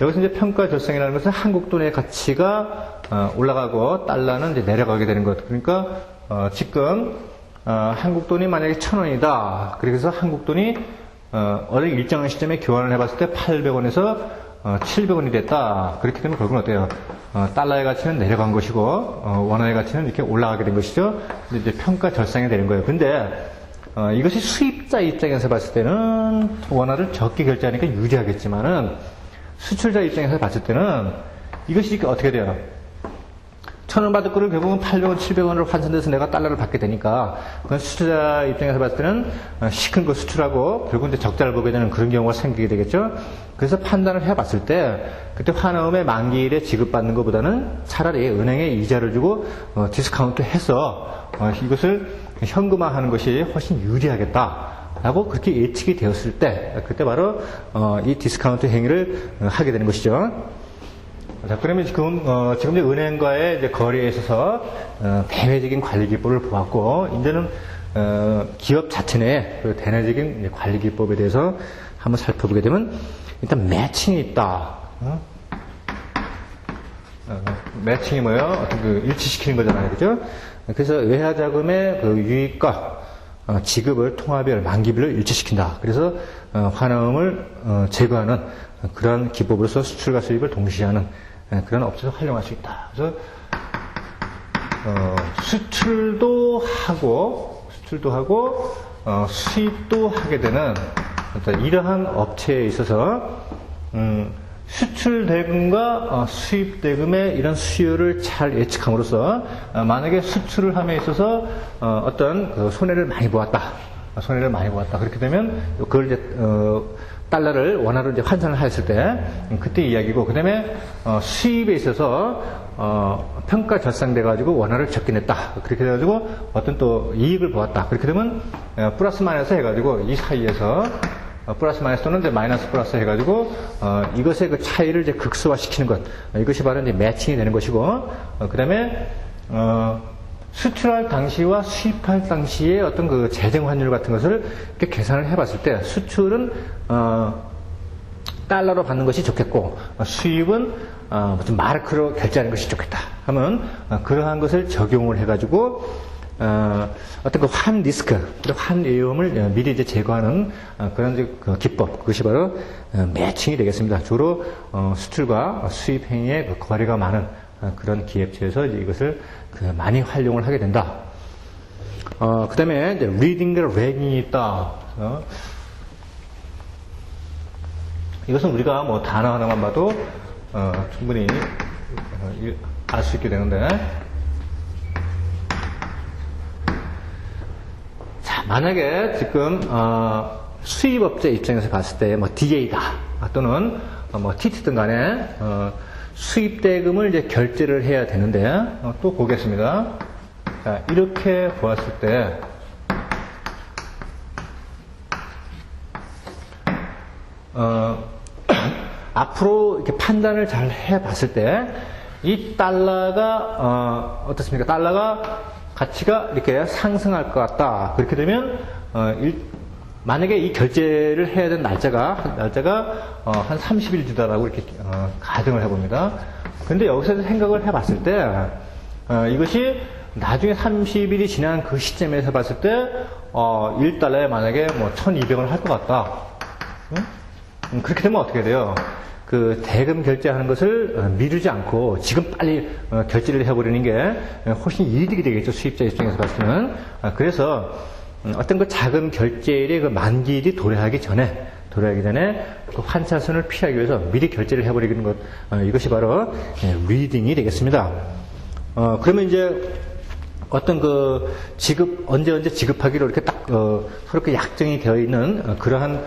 [SPEAKER 1] 여기서 이제 평가 결상이라는 것은 한국 돈의 가치가 올라가고 달러는 이제 내려가게 되는 것. 그러니까 지금 한국 돈이 만약에 1,000원이다. 그래서 한국 돈이 어느 일정한 시점에 교환을 해봤을 때 800원에서 700원이 됐다. 그렇게 되면 결국은 어때요? 달러의 가치는 내려간 것이고, 원화의 가치는 이렇게 올라가게 된 것이죠. 이제 평가 절상이 되는 거예요. 근데, 이것이 수입자 입장에서 봤을 때는 원화를 적게 결제하니까 유리하겠지만은, 수출자 입장에서 봤을 때는 이것이 어떻게 돼요? 1,000원 받을 거를 결국은 800원, 700원으로 환산돼서 내가 달러를 받게 되니까, 그건 수출자 입장에서 봤을 때는 시큰 거 수출하고 결국 이제 적자를 보게 되는 그런 경우가 생기게 되겠죠. 그래서 판단을 해봤을 때, 그때 환어음의 만기일에 지급받는 것보다는 차라리 은행에 이자를 주고 디스카운트 해서 이것을 현금화하는 것이 훨씬 유리하겠다. 라고 그렇게 예측이 되었을 때, 그때 바로 이 디스카운트 행위를 하게 되는 것이죠. 자, 그러면 지금 이제 은행과의 이제 거래에 있어서 대외적인 관리 기법을 보았고, 이제는 기업 자체 내에 그 대내적인 관리 기법에 대해서 한번 살펴보게 되면, 일단 매칭이 있다. 매칭이 뭐예요? 어떤 그 일치시키는 거잖아요, 그죠? 그래서 외화 자금의 그 유입과 지급을 통화별, 만기별로 일치시킨다. 그래서 환어음을 제거하는 그런 기법으로서 수출과 수입을 동시에 하는 그런 업체도 활용할 수 있다. 그래서 수출도 하고 수입도 하게 되는 어떤 이러한 업체에 있어서 수출 대금과 수입 대금의 이런 수요를 잘 예측함으로써 만약에 수출을 함에 있어서 어떤 그 손해를 많이 보았다. 그렇게 되면 그걸 이제 달러를 원화로 이제 환산을 했을 때 그때 이야기고, 그다음에 수입에 있어서 평가 절상돼 가지고 원화를 적게 냈다. 그렇게 돼 가지고 어떤 또 이익을 보았다. 그렇게 되면 플러스 마이너스 해 가지고 이 사이에서 플러스 마이너스 또는 이제 마이너스 플러스 해 가지고 이것의 그 차이를 이제 극소화시키는 것. 이것이 바로 이제 매칭이 되는 것이고, 그다음에 수출할 당시와 수입할 당시의 어떤 그 재정 환율 같은 것을 이렇게 계산을 해봤을 때, 수출은 달러로 받는 것이 좋겠고, 수입은 무슨 마르크로 결제하는 것이 좋겠다 하면, 그러한 것을 적용을 해가지고 어떤 그 환 리스크, 환 위험을 미리 이제 제거하는 그런 이제 그 기법, 그것이 바로 매칭이 되겠습니다. 주로 수출과 수입 행위의 그 거래가 많은 그런 기업체에서 이제 이것을 많이 활용을 하게 된다. 그 다음에 이제 리딩과 래깅이 있다. 이것은 우리가 뭐 단어 하나만 봐도 충분히 알 수 있게 되는데, 자, 만약에 지금 수입업체 입장에서 봤을 때 뭐 DA다 또는 뭐 TT든 간에 수입 대금을 이제 결제를 해야 되는데, 또 보겠습니다. 자, 이렇게 보았을 때, 앞으로 이렇게 판단을 잘 해봤을 때, 이 달러가, 어떻습니까? 달러가 가치가 이렇게 상승할 것 같다. 그렇게 되면, 만약에 이 결제를 해야 되는 날짜가 한 30일 뒤다라고 이렇게 가정을 해봅니다. 근데 여기서 생각을 해봤을 때 이것이 나중에 30일이 지난 그 시점에서 봤을 때 1달러에 만약에 뭐 1200원을 할 것 같다. 그렇게 되면 어떻게 돼요? 그 대금 결제하는 것을 미루지 않고 지금 빨리 결제를 해버리는 게 훨씬 이득이 되겠죠. 수입자 입장에서 봤을 때는. 그래서 어떤 그 자금 결제일의 그 만기일이 도래하기 전에 그 환차선을 피하기 위해서 미리 결제를 해버리는 것, 이것이 바로 리딩이 되겠습니다. 그러면 이제 어떤 그 언제 지급하기로 이렇게 딱 서로 이렇게 약정이 되어 있는 그러한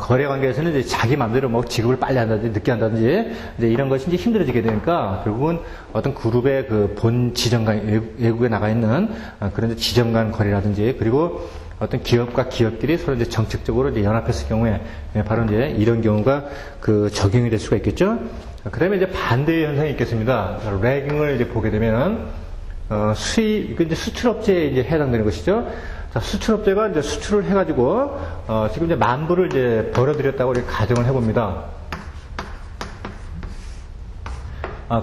[SPEAKER 1] 거래 관계에서는 이제 자기 마음대로 뭐 지급을 빨리 한다든지 늦게 한다든지 이제 이런 것이 이제 힘들어지게 되니까 결국은 어떤 그룹의 그 본 지점간, 외국에 나가 있는 그런 지점 간 거래라든지, 그리고 어떤 기업과 기업끼리 서로 이제 정책적으로 이제 연합했을 경우에 바로 이제 이런 경우가 그 적용이 될 수가 있겠죠. 그 다음에 이제 반대의 현상이 있겠습니다. 래깅을 이제 보게 되면은 수입, 이제 수출업체에 이제 해당되는 것이죠. 자, 수출업체가 이제 수출을 해가지고, 지금 이제 10,000불을 이제 벌어들였다고 이렇게 가정을 해봅니다.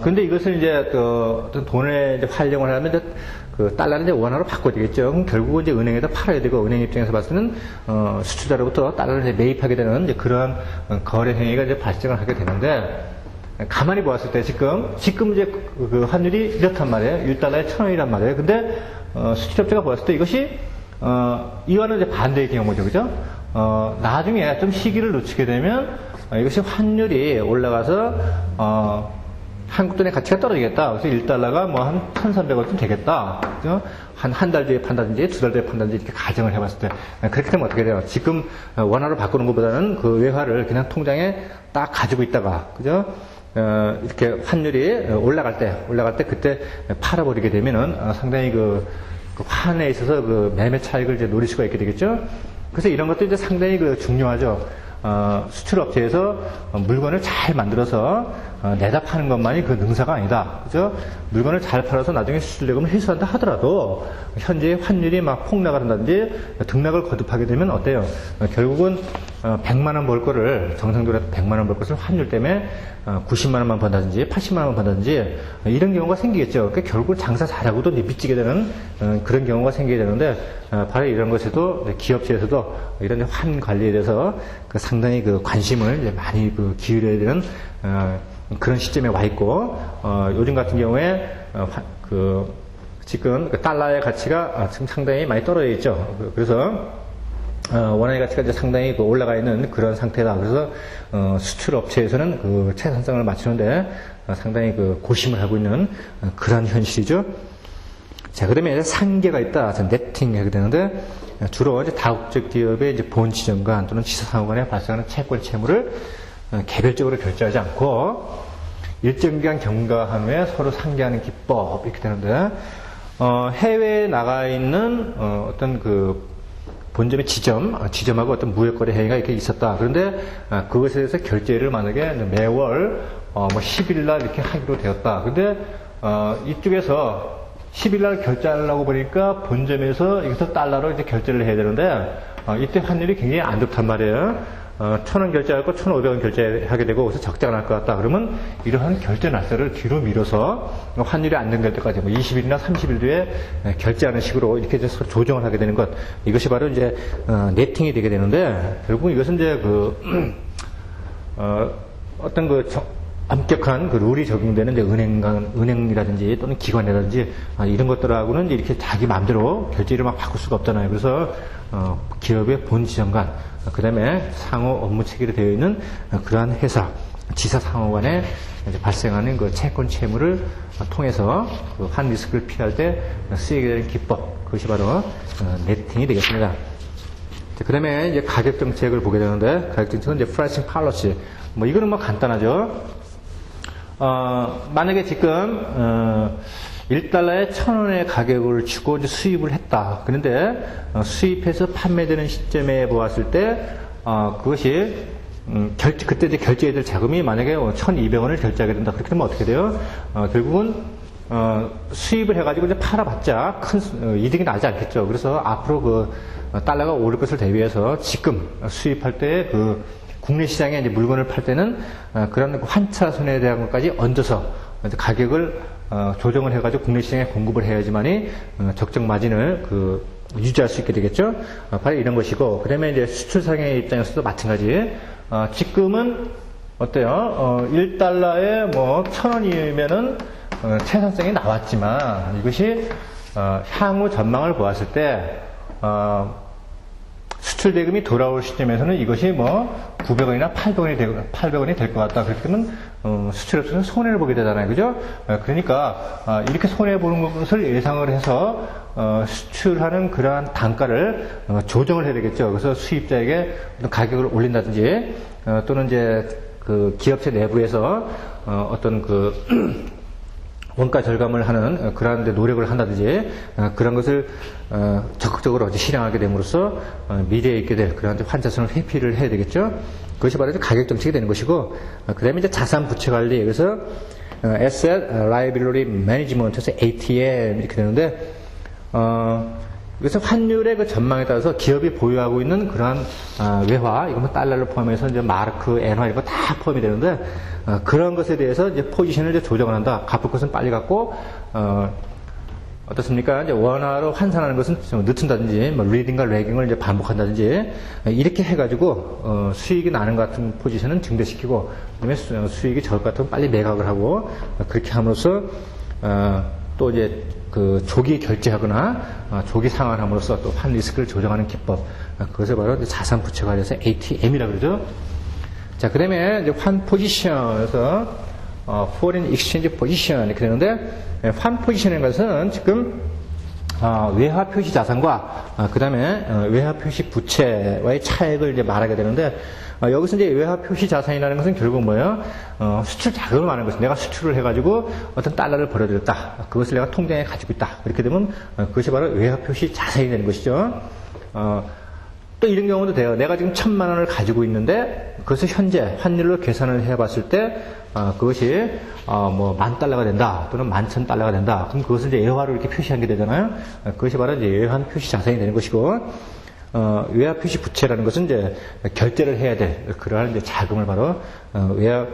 [SPEAKER 1] 근데 이것을 이제, 어떤 돈에 이제 활용을 하면 이제 그 달러는 이제 원화로 바꿔야 되겠죠. 그럼 결국은 이제 은행에다 팔아야 되고, 은행 입장에서 봤을 때는, 수출자로부터 달러를 이제 매입하게 되는 이제 그러한 거래 행위가 이제 발생을 하게 되는데, 가만히 보았을 때 지금 이제 그 환율이 이렇단 말이에요. 1달러에 1,000원이란 말이에요. 근데, 수출업체가 보았을 때 이것이 이와는 이제 반대의 경우죠, 그죠? 나중에 좀 시기를 놓치게 되면 이것이 환율이 올라가서 한국 돈의 가치가 떨어지겠다. 그래서 1달러가 뭐 한 1,300원쯤 되겠다. 그죠? 한 달 뒤에 판다든지 2달 뒤에 판다든지 이렇게 가정을 해봤을 때 그렇게 되면 어떻게 돼요? 지금 원화로 바꾸는 것보다는 그 외화를 그냥 통장에 딱 가지고 있다가, 그죠? 이렇게 환율이 올라갈 때 그때 팔아버리게 되면은 상당히 그 환에 있어서 그 매매 차익을 이제 노릴 수가 있게 되겠죠. 그래서 이런 것도 이제 상당히 그 중요하죠. 수출업체에서 물건을 잘 만들어서 내다 파는 것만이 그 능사가 아니다. 그죠? 물건을 잘 팔아서 나중에 수출대금을 회수한다 하더라도 현재 환율이 막 폭락을 한다든지 등락을 거듭하게 되면 어때요? 결국은 100만원 벌 거를, 정상적으로 100만원 벌 것을 환율 때문에 90만원만 번다든지 80만원만 번다든지 이런 경우가 생기겠죠. 그러니까 결국은 장사 잘하고도 미치게 되는 그런 경우가 생기게 되는데, 바로 이런 것에도 기업체에서도 이런 환 관리에 대해서 상당히 그 관심을 이제 많이 그 기울여야 되는 그런 시점에 와 있고, 요즘 같은 경우에 지금 달러의 가치가 지금 상당히 많이 떨어져 있죠. 그래서 원화의 가치가 이제 상당히 올라가 있는 그런 상태다. 그래서 수출 업체에서는 그 채산성을 맞추는데 상당히 그 고심을 하고 있는 그런 현실이죠. 자, 그다음에 상계가 있다. 네팅 하게 되는데, 주로 이제 다국적 기업의 이제 본 지점간 또는 지사상호 간에 발생하는 채권 채무를 개별적으로 결제하지 않고 일정 기간 경과한 후에 서로 상기하는 기법 이렇게 되는데 해외에 나가 있는 어떤 그 본점의 지점하고 어떤 무역거래 행위가 이렇게 있었다. 그런데 그것에 대해서 결제를 만약에 매월 뭐 10일 날 이렇게 하기로 되었다. 근데 이쪽에서 10일 날 결제하려고 보니까 본점에서 이것을 달러로 이제 결제를 해야 되는데 이때 환율이 굉장히 안 좋단 말이에요. 1,000원 결제할 거 1,500원 결제하게 되고 그래서 적자가 날 것 같다. 그러면 이러한 결제 날짜를 뒤로 미뤄서 환율이 안정될 때까지 뭐 20일이나 30일 뒤에 결제하는 식으로 이렇게 해서 조정을 하게 되는 것. 이것이 바로 이제 네팅이 되게 되는데 결국 이것은 이제 어떤 엄격한 그 룰이 적용되는 이제 은행이라든지 또는 기관이라든지 이런 것들하고는 이렇게 자기 마음대로 결제를 막 바꿀 수가 없잖아요. 그래서 기업의 본 지점 간, 그 다음에 상호 업무 체계로 되어 있는 그러한 회사, 지사 상호 간에 발생하는 그 채권 채무를 통해서 그 한 리스크를 피할 때 쓰이게 되는 기법, 그것이 바로 네팅이 되겠습니다. 그 다음에 이제 가격 정책을 보게 되는데, 가격 정책은 이제 프라이싱 팔러시. 뭐 이거는 뭐 간단하죠. 만약에 지금 1달러에 1,000원의 가격을 주고 이제 수입을 했다. 그런데 수입해서 판매되는 시점에 보았을 때 그것이 그때 이제 결제해야 될 자금이 만약에 1,200원을 결제하게 된다. 그렇게 되면 어떻게 돼요? 결국은 수입을 해가지고 이제 팔아봤자 큰 이득이 나지 않겠죠. 그래서 앞으로 그 달러가 오를 것을 대비해서 지금 수입할 때 그 국내 시장에 이제 물건을 팔 때는 그런 환차 손해에 대한 것까지 얹어서 가격을 조정을 해가지고 국내 시장에 공급을 해야지만이 적정 마진을 유지할 수 있게 되겠죠. 바로 이런 것이고, 그다음에 이제 수출상의 입장에서도 마찬가지. 지금은 어때요? 1달러에 뭐 1,000원이면은 생산성이 나왔지만 이것이 향후 전망을 보았을 때 수출 대금이 돌아올 시점에서는 이것이 뭐 900원이나 800원이 될 것 같다. 그렇게 되면 수출업체는 손해를 보게 되잖아요. 그죠? 그러니까 이렇게 손해보는 것을 예상을 해서 수출하는 그러한 단가를 조정을 해야 되겠죠. 그래서 수입자에게 어떤 가격을 올린다든지 또는 이제 그 기업체 내부에서 어떤 그 원가 절감을 하는 그러한 데 노력을 한다든지 그런 것을 적극적으로 실행하게 됨으로써 미래에 있게 될 그러한 환자선을 회피를 해야 되겠죠. 그것이 바로 가격 정책이 되는 것이고, 그 다음에 이제 자산 부채 관리, 그래서 Asset Liability Management에서 ATM 이렇게 되는데, 그래서 환율의 그 전망에 따라서 기업이 보유하고 있는 그러한 외화, 이건 뭐 달러를 포함해서 이제 마르크, 엔화 이런 거 다 포함이 되는데, 그런 것에 대해서 이제 포지션을 이제 조정을 한다. 갚을 것은 빨리 갚고, 어떻습니까? 이제 원화로 환산하는 것은 좀 늦춘다든지, 뭐 리딩과 레깅을 이제 반복한다든지, 이렇게 해가지고 수익이 나는 것 같은 포지션은 증대시키고, 그다음에 수익이 적을 것 같으면 빨리 매각을 하고, 그렇게 함으로써 또 이제 그 조기 결제하거나 조기 상환함으로써 또 환 리스크를 조정하는 기법, 그것을 바로 자산 부채 관리에서 ATM이라고 그러죠. 자, 그 다음에 이제 환 포지션에서 Foreign Exchange Position 이렇게 되는데, 환 포지션인 것은 지금 외화 표시 자산과 그 다음에 외화 표시 부채와의 차액을 이제 말하게 되는데, 여기서 이제 외화 표시 자산이라는 것은 결국 뭐예요? 수출 자금을 말하는 것이, 내가 수출을 해가지고 어떤 달러를 벌어들였다. 그것을 내가 통장에 가지고 있다. 이렇게 되면 그것이 바로 외화 표시 자산이 되는 것이죠. 또 이런 경우도 돼요. 내가 지금 1,000만 원을 가지고 있는데 그것을 현재 환율로 계산을 해봤을 때 그것이 뭐 10,000달러가 된다 또는 11,000달러가 된다. 그럼 그것을 이제 외화로 이렇게 표시한 게 되잖아요. 그것이 바로 이제 외환 표시 자산이 되는 것이고, 외화 표시 부채라는 것은 이제 결제를 해야 될 그러한 이제 자금을 바로 외화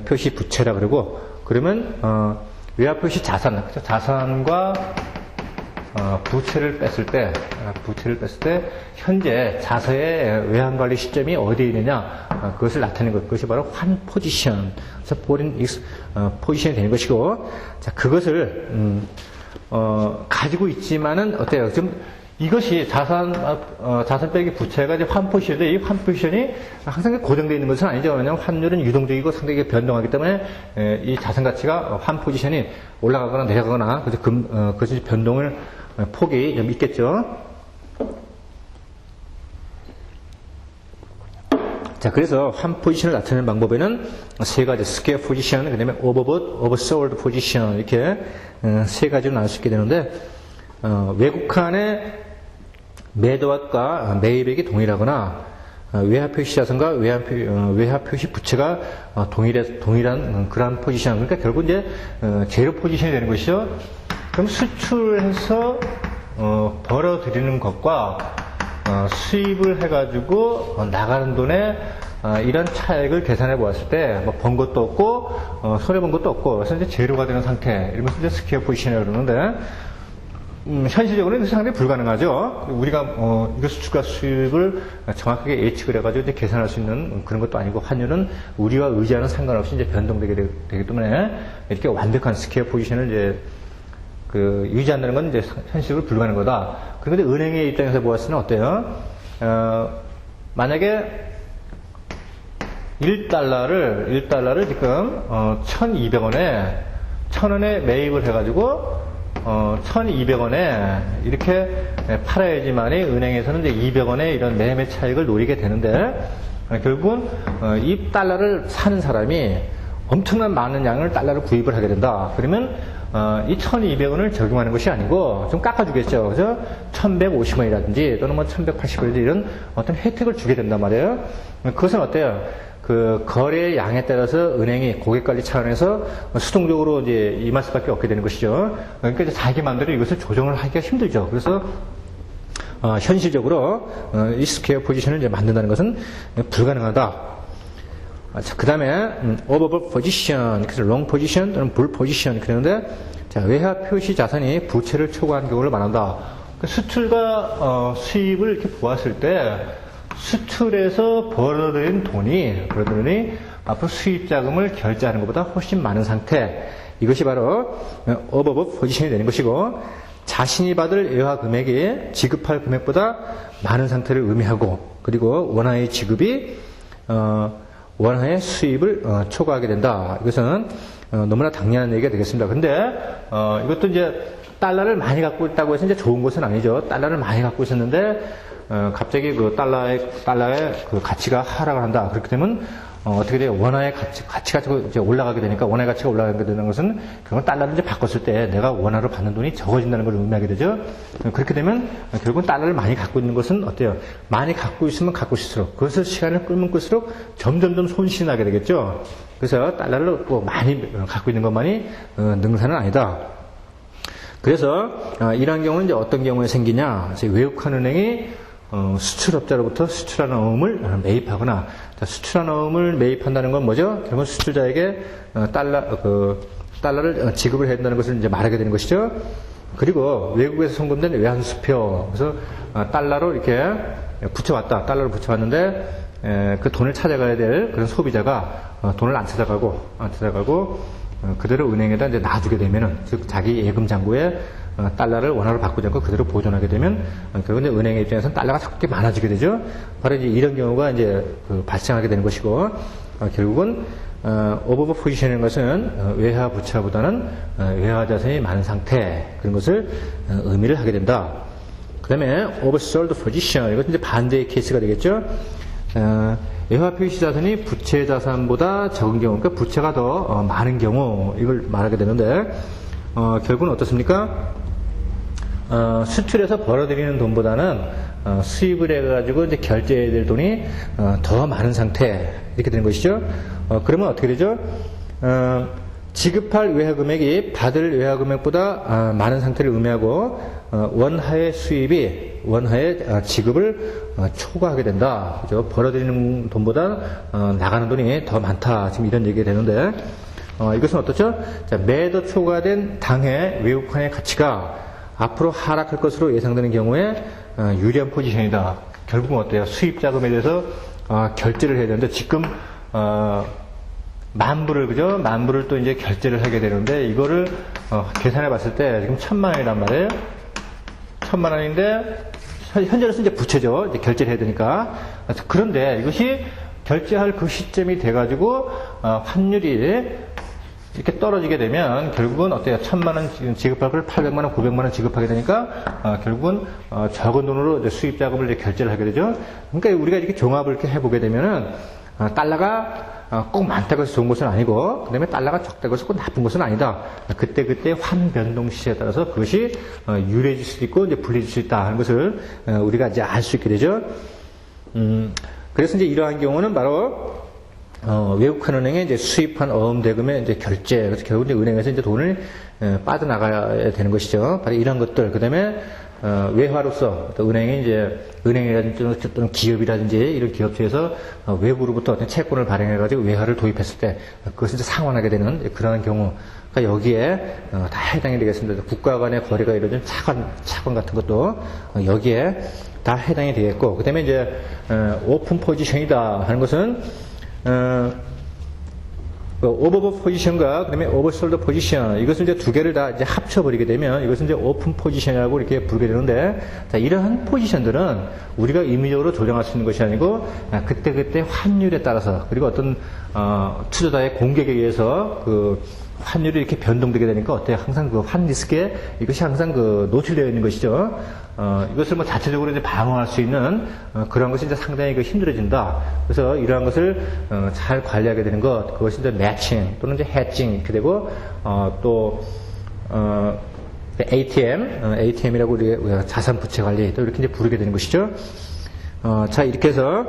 [SPEAKER 1] 표시 부채라 그러고, 그러면 외화 표시 자산, 자산과 부채를 뺐을 때 현재 자서의 외환 관리 시점이 어디에 있느냐, 그것을 나타내는 것, 그것이 바로 환 포지션, 그래서 포린 포지션이 되는 것이고, 자, 그것을 가지고 있지만은 어때요? 지금 이것이 자산 빼기 부채가 이제 환 포지션인데, 이 환 포지션이 항상 고정되어 있는 것은 아니죠. 왜냐하면 환율은 유동적이고 상당히 변동하기 때문에 이 자산 가치가 환 포지션이 올라가거나 내려가거나 그것이 변동을 폭이 좀 있겠죠. 자, 그래서 한 포지션을 나타내는 방법에는 세 가지, 스퀘어 포지션, 그 다음에 오버봇, 오버솔드 포지션, 이렇게 세 가지로 나눌 수 있게 되는데, 외국환의 매도압과 매입액이 동일하거나, 외화 표시 자산과 외화 표시 부채가 동일한 그런 포지션. 그러니까 결국 이제, 제로 포지션이 되는 것이죠. 그럼 수출해서, 벌어들이는 것과, 수입을 해가지고 나가는 돈에 이런 차액을 계산해 보았을 때 뭐 번 것도 없고 손해 본 것도 없고 그래서 이제 제로가 되는 상태 이러면서 이제 스퀘어 포지션이라고 그러는데 현실적으로는 상당히 불가능하죠. 우리가 이거 수출과 수입을 정확하게 예측을 해가지고 이제 계산할 수 있는 그런 것도 아니고 환율은 우리와 의지하는 상관없이 이제 변동되게 되기 때문에 이렇게 완벽한 스퀘어 포지션을 이제 유지한다는 건 이제 현실적으로 불가능한 거다. 그런데 은행의 입장에서 보았을 때는 어때요? 만약에 1달러를 지금 1,200원에 1,000원에 매입을 해가지고 1,200원에 이렇게 팔아야지만이 은행에서는 이제 200원의 이런 매매 차익을 노리게 되는데 결국은 이 달러를 사는 사람이 엄청난 많은 양을 달러를 구입을 하게 된다. 그러면 이 1,200원을 적용하는 것이 아니고 좀 깎아주겠죠. 그래서 1,150원이라든지 또는 뭐 1,180원이라든지 이런 어떤 혜택을 주게 된단 말이에요. 그것은 어때요? 그 거래의 양에 따라서 은행이 고객 관리 차원에서 수동적으로 이제 임할 수밖에 없게 되는 것이죠. 그러니까 이제 자기 마음대로 이것을 조정을 하기가 힘들죠. 그래서 현실적으로 이 스퀘어 포지션을 이제 만든다는 것은 불가능하다. 자, 그 다음에 오버볼 포지션, 그래서 롱 포지션 또는 불 포지션 그러는데 자, 외화 표시 자산이 부채를 초과한 경우를 말한다. 수출과 수입을 이렇게 보았을 때 수출에서 벌어들인 돈이 앞으로 수입 자금을 결제하는 것보다 훨씬 많은 상태. 이것이 바로 오버볼 포지션이 되는 것이고 자신이 받을 외화 금액이 지급할 금액보다 많은 상태를 의미하고 그리고 원화의 지급이 원화의 수입을 초과하게 된다. 이것은 너무나 당연한 얘기가 되겠습니다. 근데 이것도 이제 달러를 많이 갖고 있다고 해서 이제 좋은 것은 아니죠. 달러를 많이 갖고 있었는데 갑자기 그 달러의 그 가치가 하락을 한다. 그렇게 되면 어떻게 돼요? 원화의 가치가 이제 올라가게 되니까 원화의 가치가 올라가게 되는 것은 결국 달러를 이제 바꿨을 때 내가 원화로 받는 돈이 적어진다는 걸 의미하게 되죠. 그렇게 되면 결국은 달러를 많이 갖고 있는 것은 어때요? 많이 갖고 있으면 갖고 있을수록 그것을 시간을 끌면 끌수록 점점점 손실이 나게 되겠죠. 그래서 달러를 꼭 많이 갖고 있는 것만이 능사는 아니다. 그래서 이러한 경우는 이제 어떤 경우에 생기냐? 외국한 은행이 수출업자로부터 수출한 어음을 매입하거나 수출한 어음을 매입한다는 건 뭐죠? 결국 수출자에게 달러를 지급을 해야 된다는 것을 이제 말하게 되는 것이죠. 그리고 외국에서 송금된 외환수표, 그래서 달러로 이렇게 붙여왔다. 달러를 붙여왔는데 그 돈을 찾아가야 될 그런 소비자가 돈을 안 찾아가고 그대로 은행에다 이제 놔두게 되면은 즉 자기 예금 잔고에 달러를 원화로 바꾸지 않고 그대로 보존하게 되면 결국 이제 은행의 입장에서는 달러가 자꾸 많아지게 되죠. 바로 이제 이런 경우가 이제 발생하게 되는 것이고 결국은 오버볼 포지션이라는 것은 외화 부채보다는 외화 자산이 많은 상태 그런 것을 의미를 하게 된다. 그 다음에 오버솔드 포지션 이것은 이제 반대의 케이스가 되겠죠. 외화 표시 자산이 부채 자산보다 적은 경우, 그러니까 부채가 더 많은 경우 이걸 말하게 되는데 결국은 어떻습니까? 수출해서 벌어들이는 돈보다는 수입을 해가지고 이제 결제해야 될 돈이 더 많은 상태 이렇게 되는 것이죠. 그러면 어떻게 되죠? 지급할 외화 금액이 받을 외화 금액보다 많은 상태를 의미하고 원화의 수입이 원화의 지급을 초과하게 된다. 그죠? 벌어들이는 돈보다 나가는 돈이 더 많다. 지금 이런 얘기가 되는데 이것은 어떻죠? 자, 매도 초과된 당해 외국환의 가치가 앞으로 하락할 것으로 예상되는 경우에 유리한 포지션이다. 결국은 어때요? 수입 자금에 대해서 결제를 해야 되는데 지금 10,000불을 그죠? 10,000불을 또 이제 결제를 하게 되는데 이거를 계산해 봤을 때 지금 1,000,000원이란 말이에요. 1,000,000원인데 현재로서 이제 부채죠. 이제 결제를 해야 되니까. 그런데 이것이 결제할 그 시점이 돼가지고 환율이 이렇게 떨어지게 되면 결국은 어때요? 1,000만 원 지급할 걸 800만 원, 900만 원 지급하게 되니까 결국은 적은 돈으로 이제 수입 자금을 이제 결제를 하게 되죠. 그러니까 우리가 이렇게 종합을 이렇게 해보게 되면은 달러가 꼭 많다고 해서 좋은 것은 아니고, 그 다음에 달러가 적다고 해서 꼭 나쁜 것은 아니다. 그때 환 변동 시세에 따라서 그것이 유리해질 수도 있고 이제 불리해질 수 있다 하는 것을 우리가 이제 알 수 있게 되죠. 그래서 이제 이러한 경우는 바로 외국한 은행에 이제 수입한 어음 대금의 이제 결제, 그래서 결국 이제 은행에서 이제 돈을 빠져나가야 되는 것이죠. 바로 이런 것들. 그 다음에 외화로서 은행이 이제 은행이라든지 또는 기업이라든지 이런 기업체에서 외부로부터 어떤 채권을 발행해가지고 외화를 도입했을 때 그것을 이제 상환하게 되는 그러한 경우. 그러니까 여기에 다 해당이 되겠습니다. 국가 간의 거래가 이루어진 차관 같은 것도 여기에 다 해당이 되겠고, 그 다음에 이제 오픈 포지션이다 하는 것은 오버버 포지션과 그다음에 오버솔더 포지션, 이것을 이제 두 개를 다 이제 합쳐버리게 되면 이것은 이제 오픈 포지션이라고 이렇게 부르게 되는데, 자, 이러한 포지션들은 우리가 임의적으로 조정할 수 있는 것이 아니고 그때 환율에 따라서, 그리고 어떤 투자자의 공격에 의해서 그 환율이 이렇게 변동되게 되니까 어때요? 항상 그 환 리스크에 이것이 항상 그 노출되어 있는 것이죠. 이것을 뭐 자체적으로 이제 방어할 수 있는 그런 것이 이제 상당히 그 힘들어진다. 그래서 이러한 것을 잘 관리하게 되는 것, 그것이 이제 매칭 또는 이제 해칭 이렇게 되고, 또 ATM이라고 우리가 자산 부채 관리 또 이렇게 이제 부르게 되는 것이죠. 자, 이렇게 해서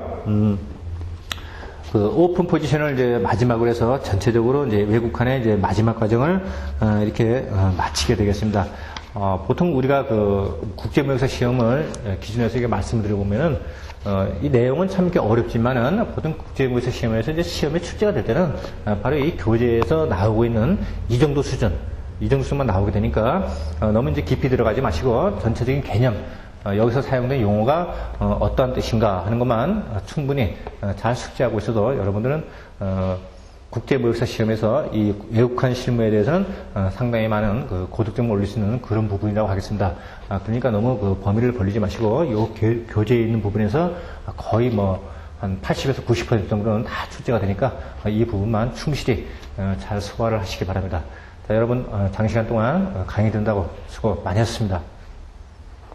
[SPEAKER 1] 그 오픈 포지션을 이제 마지막으로 해서 전체적으로 이제 외국환의 이제 마지막 과정을 이렇게 마치게 되겠습니다. 보통 우리가 그 국제무역사 시험을 기준으로 해서 이게 말씀을 드려보면은 이 내용은 참 이렇게 어렵지만은 보통 국제무역사 시험에서 이제 시험에 출제가 될 때는 바로 이 교재에서 나오고 있는 이 정도 수준만 나오게 되니까 너무 이제 깊이 들어가지 마시고 전체적인 개념, 여기서 사용된 용어가 어떠한 뜻인가 하는 것만 충분히 잘 숙지하고 있어도 여러분들은 국제무역사 시험에서 이 외국한 실무에 대해서는 상당히 많은 그 고득점을 올릴 수 있는 그런 부분이라고 하겠습니다. 그러니까 너무 그 범위를 벌리지 마시고 이 교재에 있는 부분에서 거의 뭐 한 80에서 90% 정도는 다 출제가 되니까 이 부분만 충실히 잘 소화를 하시기 바랍니다. 자, 여러분 장시간 동안 강의 듣는다고 수고 많이 하셨습니다.